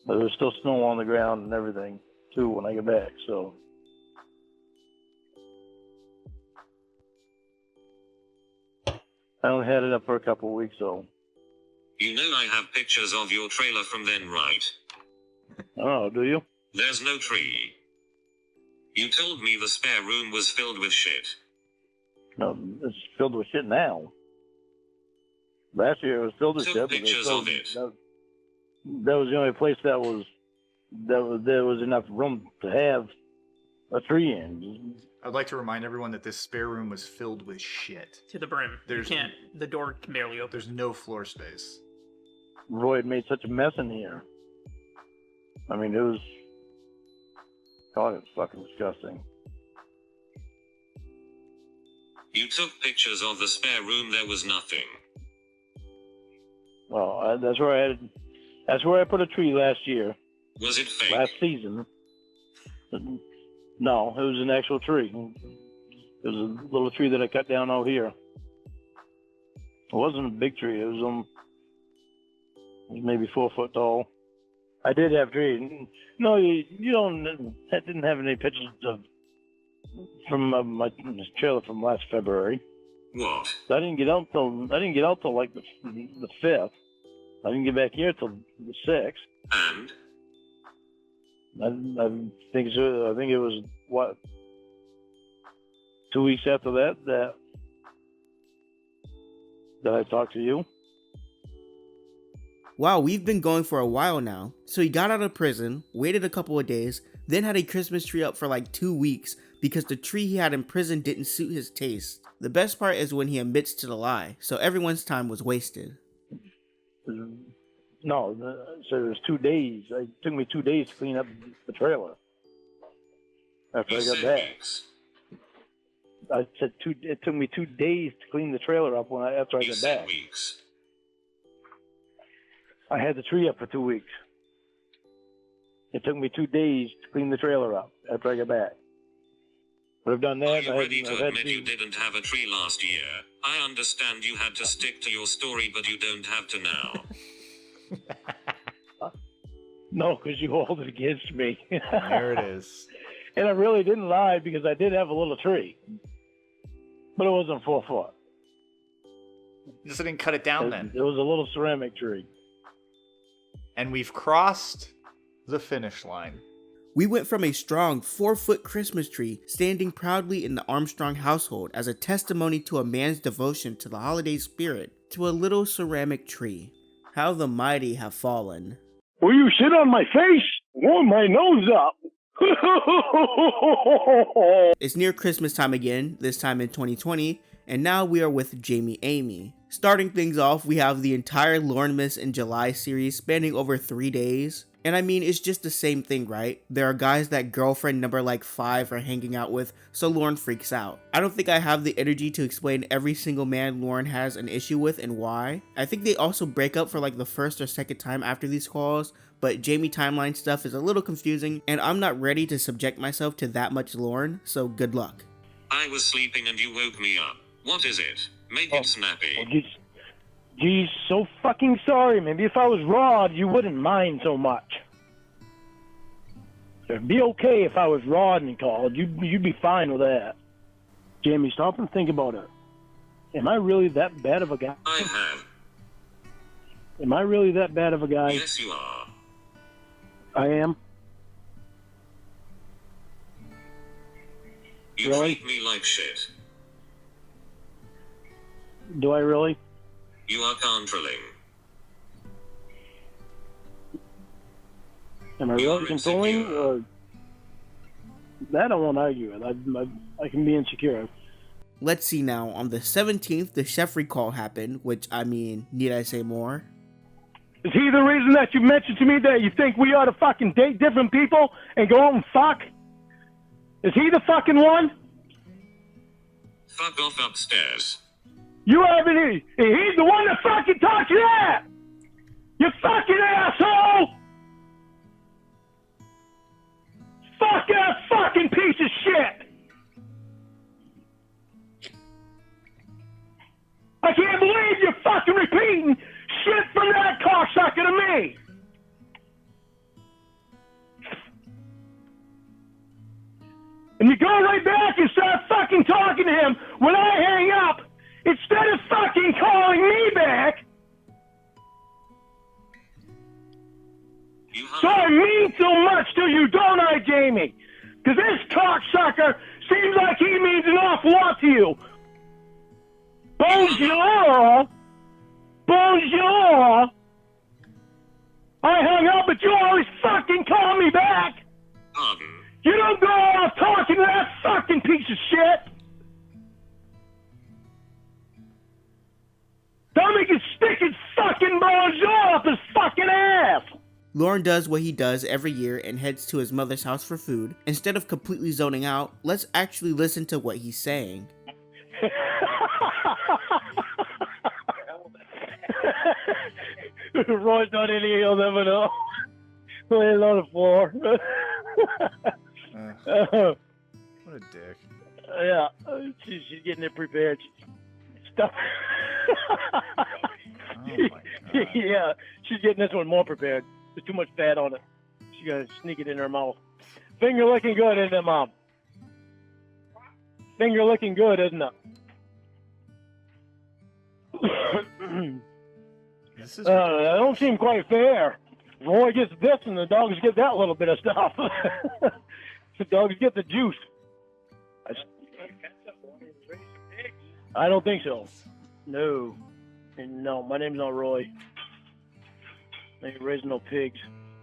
But there was still snow on the ground and everything, too, when I get back, so. I only had it up for a couple of weeks, though. You know I have pictures of your trailer from then, right? Oh, do you? There's no tree. You told me the spare room was filled with shit. No, it's filled with shit now. Last year it was filled with shit. Took pictures of it. That was the only place there was enough room to have a tree in. I'd like to remind everyone that this spare room was filled with shit. To the brim. The door can barely open. There's no floor space. Roy had made such a mess in here. I mean, it was fucking disgusting. You took pictures of the spare room, there was nothing. Well, that's where I put a tree last year. Was it fake? Last season. No, it was an actual tree. It was a little tree that I cut down out here. It wasn't a big tree. It was maybe 4 foot tall. I did have trees. No, you didn't have any pictures from my trailer from last February. What? So I didn't get out till like the 5th. I didn't get back here till the 6th. And? I think it was what 2 weeks after that I talked to you. Wow, we've been going for a while now. So he got out of prison, waited a couple of days, then had a Christmas tree up for like 2 weeks because the tree he had in prison didn't suit his taste. The best part is when he admits to the lie, so everyone's time was wasted. No, so it was 2 days. It took me 2 days to clean up the trailer after I got back. I said it took me 2 days to clean the trailer up after I got back. Weeks. I had the tree up for 2 weeks. It took me 2 days to clean the trailer up after I got back. But I've done that. Are you ready to admit you didn't have a tree last year? I understand you had to stick to your story, but you don't have to now. No, because you hold it against me. There it is. And I really didn't lie because I did have a little tree. But it wasn't 4 foot. Just didn't cut it down then. It was a little ceramic tree. And we've crossed the finish line. We went from a strong 4-foot Christmas tree standing proudly in the Armstrong household as a testimony to a man's devotion to the holiday spirit to a little ceramic tree. How the mighty have fallen. Will you sit on my face? Warm my nose up. It's near Christmas time again, this time in 2020, and now we are with Jamie Amy. Starting things off, we have the entire Lornemas in July series spanning over 3 days. And I mean, it's just the same thing, right? There are guys that girlfriend number like 5 are hanging out with, so Lorne freaks out. I don't think I have the energy to explain every single man Lorne has an issue with and why. I think they also break up for like the first or second time after these calls, but Jamie timeline stuff is a little confusing, and I'm not ready to subject myself to that much Lorne, so good luck. I was sleeping and you woke me up. What is it? Make it snappy. Geez, so fucking sorry. Maybe if I was Rod, you wouldn't mind so much. It'd be okay if I was Rod and called. You'd be fine with that. Jamie, stop and think about it. Am I really that bad of a guy? I have. Am I really that bad of a guy? Yes, you are. I am. You Really? treat me like shit. Do I really? You are controlling. Am I really controlling? Or that I won't argue with. I can be insecure. Let's see now, on the 17th, the chef recall happened, which, I mean, need I say more? Is he the reason that you mentioned to me that you think we ought to fucking date different people and go out and fuck? Is he the fucking one? Fuck off upstairs. You haven't. He's the one that fucking taught you that! You fucking asshole! Fuck that fucking piece of shit! I can't believe you're fucking repeating shit from that cocksucker to me! And you go right back and start fucking talking to him when I hang up, instead of fucking calling me back. So I mean so much to you, don't I, Jamie? Because this cocksucker seems like he means an awful lot to you. Bonjour. Bonjour. I hung up, but you always fucking call me back. You don't go off talking to that fucking piece of shit. Tell me to stick his fucking bonjour up his fucking ass. Lorne does what he does every year and heads to his mother's house for food. Instead of completely zoning out, let's actually listen to what he's saying. Roy's not in here, he'll never know. Laying on the floor. What a dick. Yeah, she's getting it prepared. Stuff. Yeah, she's getting this one more prepared. There's too much fat on it. She's gonna sneak it in her mouth. Finger looking good, isn't it, Mom? Finger looking good, isn't it? That don't seem quite fair. Roy gets this and the dogs get that little bit of stuff. The dogs get the juice. I don't think so. No. No, my name's not Roy. I ain't raising no pigs.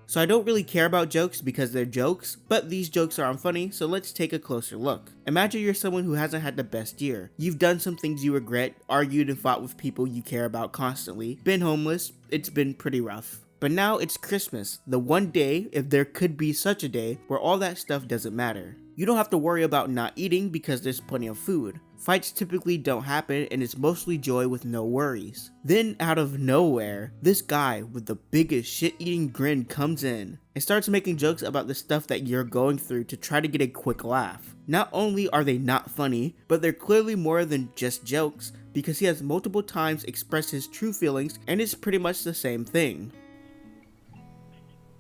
So I don't really care about jokes because they're jokes, but these jokes are unfunny, so let's take a closer look. Imagine you're someone who hasn't had the best year. You've done some things you regret, argued and fought with people you care about constantly, been homeless, it's been pretty rough. But now it's Christmas, the one day, if there could be such a day, where all that stuff doesn't matter. You don't have to worry about not eating because there's plenty of food. Fights typically don't happen and it's mostly joy with no worries. Then out of nowhere, this guy with the biggest shit-eating grin comes in and starts making jokes about the stuff that you're going through to try to get a quick laugh. Not only are they not funny, but they're clearly more than just jokes because he has multiple times expressed his true feelings and it's pretty much the same thing.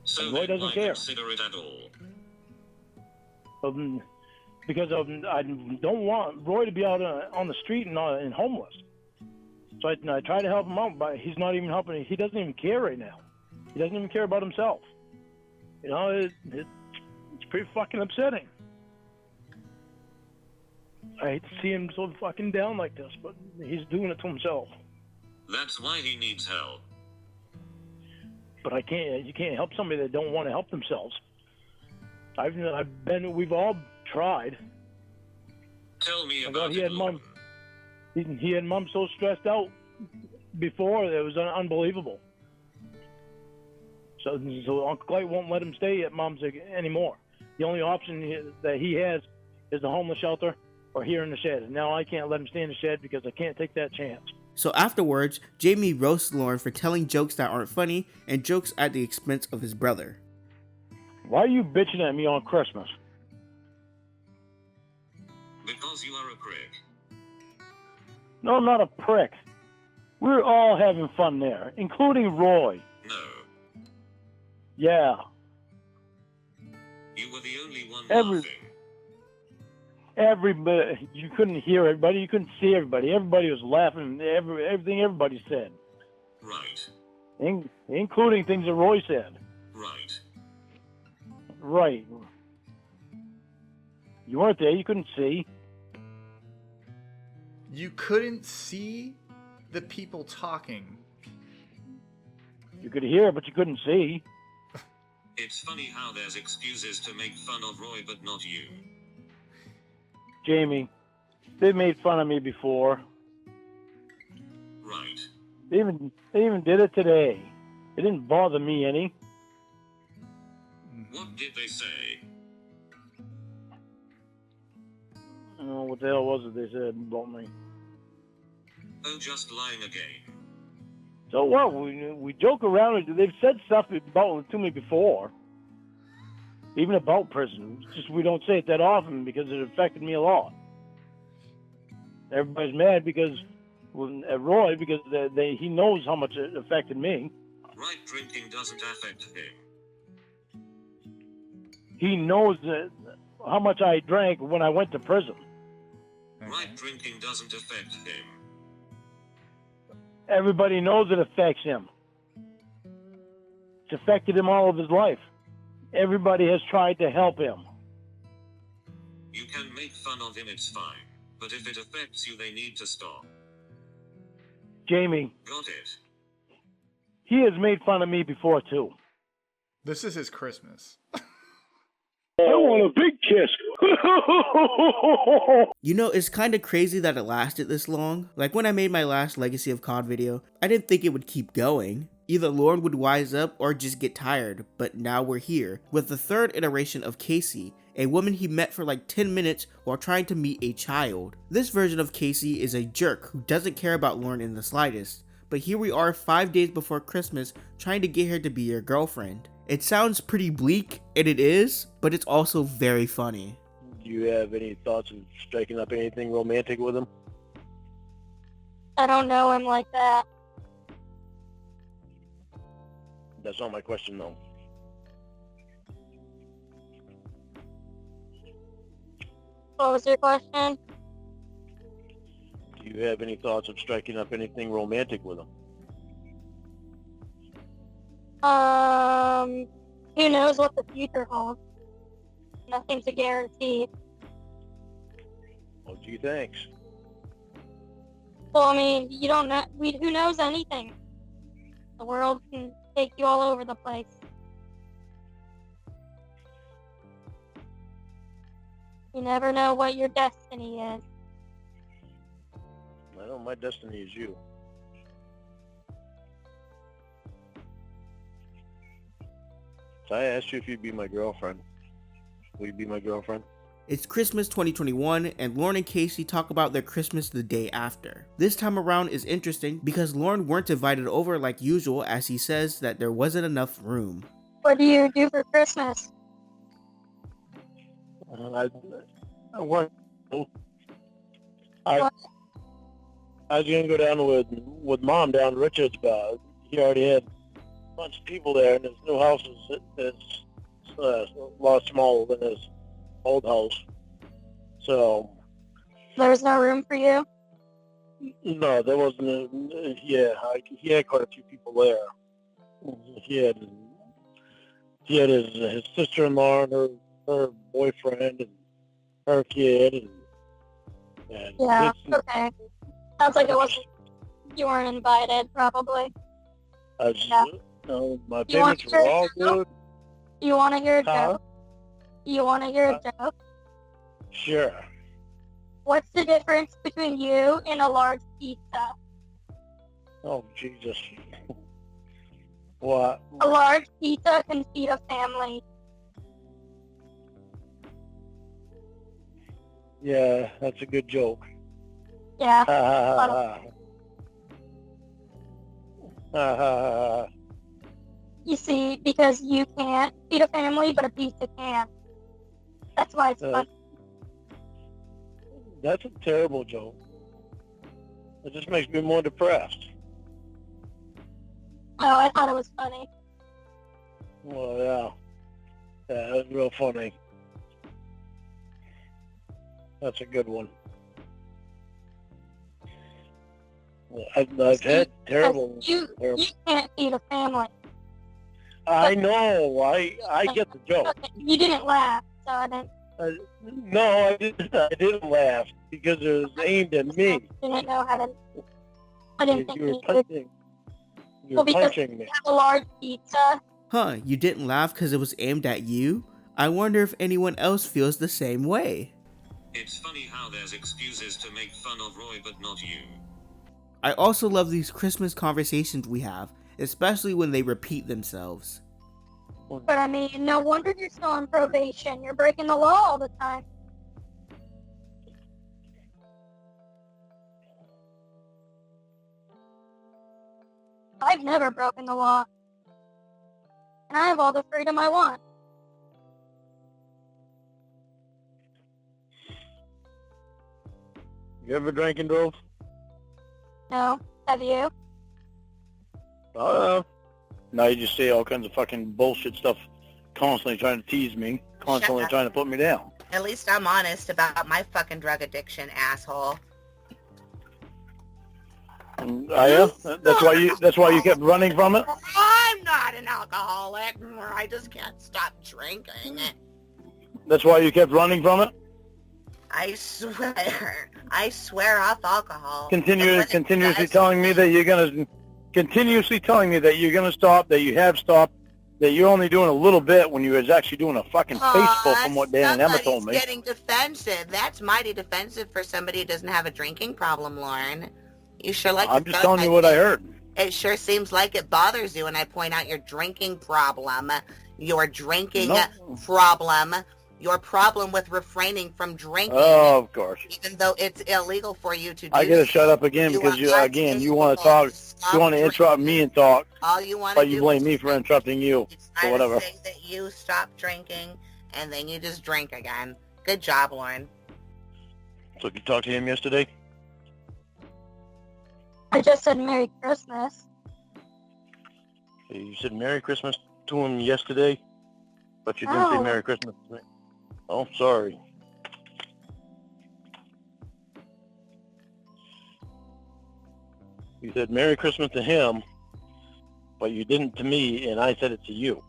So Roy doesn't care. Consider it at all. because I don't want Roy to be out on the street and homeless. So I try to help him out, but he's not even helping. He doesn't even care right now. He doesn't even care about himself. You know, it's pretty fucking upsetting. I hate to see him so fucking down like this, but he's doing it to himself. That's why he needs help. But you can't help somebody that don't want to help themselves. We've all tried. Tell me about he had mom so stressed out before that it was unbelievable. So Uncle Clay won't let him stay at mom's anymore. The only option that he has is the homeless shelter or here in the shed. And now I can't let him stay in the shed because I can't take that chance. So afterwards, Jamie roasts Lorne for telling jokes that aren't funny and jokes at the expense of his brother. Why are you bitching at me on Christmas? Because you are a prick. No, I'm not a prick. We're all having fun there, including Roy. No. Yeah. You were the only one laughing. Everybody, you couldn't hear everybody, you couldn't see everybody. Everybody was laughing at everything everybody said. Right. Including things that Roy said. Right. Right. You weren't there, you couldn't see. You couldn't see the people talking. You could hear, but you couldn't see. It's funny how there's excuses to make fun of Roy, but not you. Jamie, they made fun of me before. Right. They even did it today. It didn't bother me any. What did they say? I don't know what the hell was it they said about me. Oh, just lying again. So what? We joke around. They've said stuff about to me before. Even about prison. It's just we don't say it that often because it affected me a lot. Everybody's mad because at Roy because he knows how much it affected me. Right, drinking doesn't affect him. He knows how much I drank when I went to prison. Right, drinking doesn't affect him. Everybody knows it affects him. It's affected him all of his life. Everybody has tried to help him. You can make fun of him, it's fine. But if it affects you, they need to stop. Jamie. Got it. He has made fun of me before, too. This is his Christmas. I want a big kiss. You know, it's kind of crazy that it lasted this long. Like when I made my last Legacy of COD video, I didn't think it would keep going. Either Lorne would wise up or just get tired, but now we're here with the third iteration of Casey, a woman he met for like 10 minutes while trying to meet a child. This version of Casey is a jerk who doesn't care about Lorne in the slightest, but here we are 5 days before Christmas trying to get her to be your girlfriend. It sounds pretty bleak, and it is, but it's also very funny. Do you have any thoughts of striking up anything romantic with him? I don't know him like that. That's not my question, though. What was your question? Do you have any thoughts of striking up anything romantic with him? Who knows what the future holds? Nothing's a guarantee. Oh, gee, thanks. Well, I mean, you don't know. Who knows anything? The world can take you all over the place. You never know what your destiny is. I know my destiny is you. So I asked you if you'd be my girlfriend. Will you be my girlfriend? It's Christmas 2021, and Lorne and Casey talk about their Christmas the day after. This time around is interesting because Lorne weren't invited over like usual, as he says that there wasn't enough room. What do you do for Christmas? I was gonna go down with Mom down to Richards, but he already had a bunch of people there, and his new house is a lot smaller than his old house. So, There's no room for you? no, there wasn't. He had quite a few people there. He had his sister-in-law and her boyfriend and her kid and Yeah, okay. Sounds like you weren't invited, probably. Yeah. My You want payments were all good. You want to hear a Huh? joke? You want to hear a joke? Sure. What's the difference between you and a large pizza? Oh, Jesus. What? A large pizza can feed a family. Yeah, that's a good joke. Yeah. Ha ha ha ha. Ha ha ha. You see, because you can't feed a family, but a pizza can. That's why it's fun. That's a terrible joke. It just makes me more depressed. Oh, I thought it was funny. Well, yeah. Yeah, that's real funny. That's a good one. I've had terrible... You can't feed a family. I know. I get the joke. You didn't laugh, so I didn't... No, I didn't laugh because it was aimed at me. I didn't know how to... I didn't think You were you punching. You were punching me. You have a large pizza. Huh, you didn't laugh because it was aimed at you? I wonder if anyone else feels the same way. It's funny how there's excuses to make fun of Roy but not you. I also love these Christmas conversations we have, especially when they repeat themselves. But I mean, no wonder you're still on probation. You're breaking the law all the time. I've never broken the law. And I have all the freedom I want. You ever drank and drove? No. Have you? Now you just say all kinds of fucking bullshit stuff, constantly trying to tease me, constantly trying to put me down. At least I'm honest about my fucking drug addiction, asshole. Yeah? That's why you kept running from it? I'm not an alcoholic. I just can't stop drinking. That's why you kept running from it? I swear off alcohol. Continuously telling me that you're gonna stop, that you have stopped, that you're only doing a little bit when you was actually doing a fucking Facebook from what Dan and Emma told me. Somebody's getting defensive. That's mighty defensive for somebody who doesn't have a drinking problem, Lorne. You sure like I'm just telling you what I heard. It sure seems like it bothers you when I point out your drinking problem, your drinking problem, your problem with refraining from drinking. Oh, of course. Even though it's illegal for you to do. I gotta shut up again because you want to talk. You want to interrupt me and talk. All you want but to do you blame me for interrupting you or whatever. Say that you stop drinking and then you just drink again. Good job, Lorne. So you talked to him yesterday? I just said Merry Christmas. You said Merry Christmas to him yesterday, but you didn't say Merry Christmas to me. Oh, sorry. You said Merry Christmas to him, but you didn't to me, and I said it to you.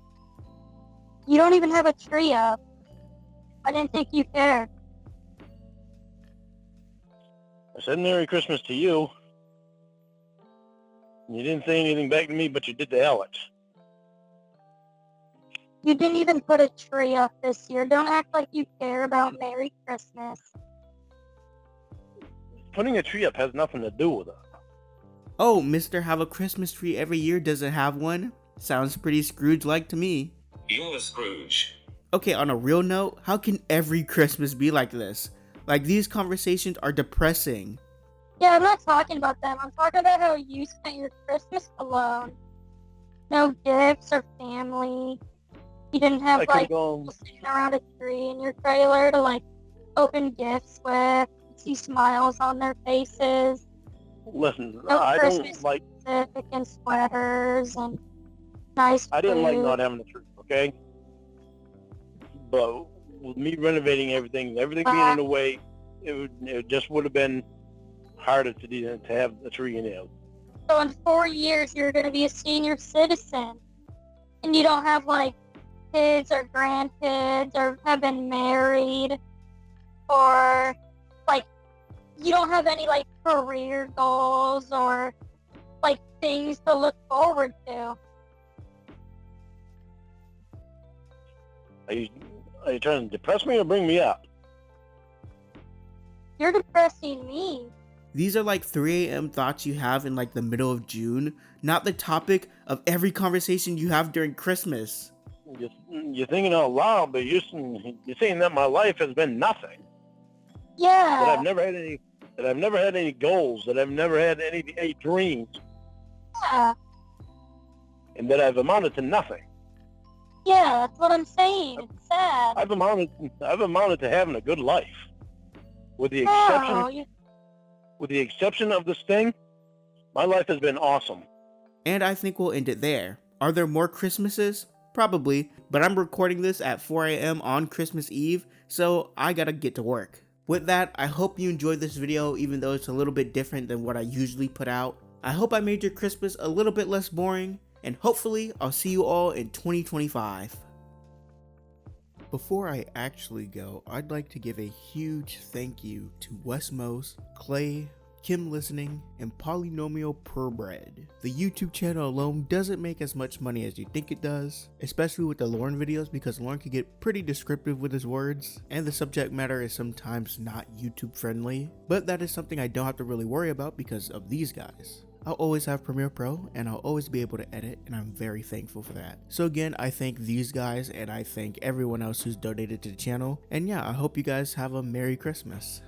You don't even have a tree up. I didn't think you cared. I said Merry Christmas to you. You didn't say anything back to me, but you did to Alex. You didn't even put a tree up this year. Don't act like you care about Merry Christmas. Putting a tree up has nothing to do with it. Oh, Mr. Have a Christmas Tree Every Year doesn't have one? Sounds pretty Scrooge-like to me. You're a Scrooge. Okay, on a real note, how can every Christmas be like this? Like, these conversations are depressing. Yeah, I'm not talking about them. I'm talking about how you spent your Christmas alone. No gifts or family. You didn't have, people sitting around a tree in your trailer to, open gifts with, see smiles on their faces. Listen, no I Christmas don't like... music and sweaters and nice I didn't like food. not having a tree, okay? But with me renovating everything being in the way, it just would have been harder to have a tree in there. So in 4 years, you're going to be a senior citizen, and you don't have like kids or grandkids or have been married, or like you don't have any like career goals or like things to look forward to. Are you trying to depress me or bring me up? You're depressing me. These are like 3 a.m. thoughts you have in like the middle of June, not the topic of every conversation you have during Christmas. You're thinking out loud, but you're saying that my life has been nothing. Yeah. That I've never had any goals. That I've never had any dreams. Yeah. And that I've amounted to nothing. Yeah, that's what I'm saying. It's sad. I've amounted to having a good life, with the exception of this thing. My life has been awesome. And I think we'll end it there. Are there more Christmases? Probably, but I'm recording this at 4 a.m. on Christmas Eve, so I gotta get to work. With that, I hope you enjoyed this video, even though it's a little bit different than what I usually put out. I hope I made your Christmas a little bit less boring, and hopefully I'll see you all in 2025. Before I actually go, I'd like to give a huge thank you to Westmos, Clay, Kim Listening, and Polynomial Purebred. The YouTube channel alone doesn't make as much money as you think it does, especially with the Lorne videos, because Lorne can get pretty descriptive with his words, and the subject matter is sometimes not YouTube friendly, but that is something I don't have to really worry about because of these guys. I'll always have Premiere Pro, and I'll always be able to edit, and I'm very thankful for that. So again, I thank these guys, and I thank everyone else who's donated to the channel, and yeah, I hope you guys have a Merry Christmas.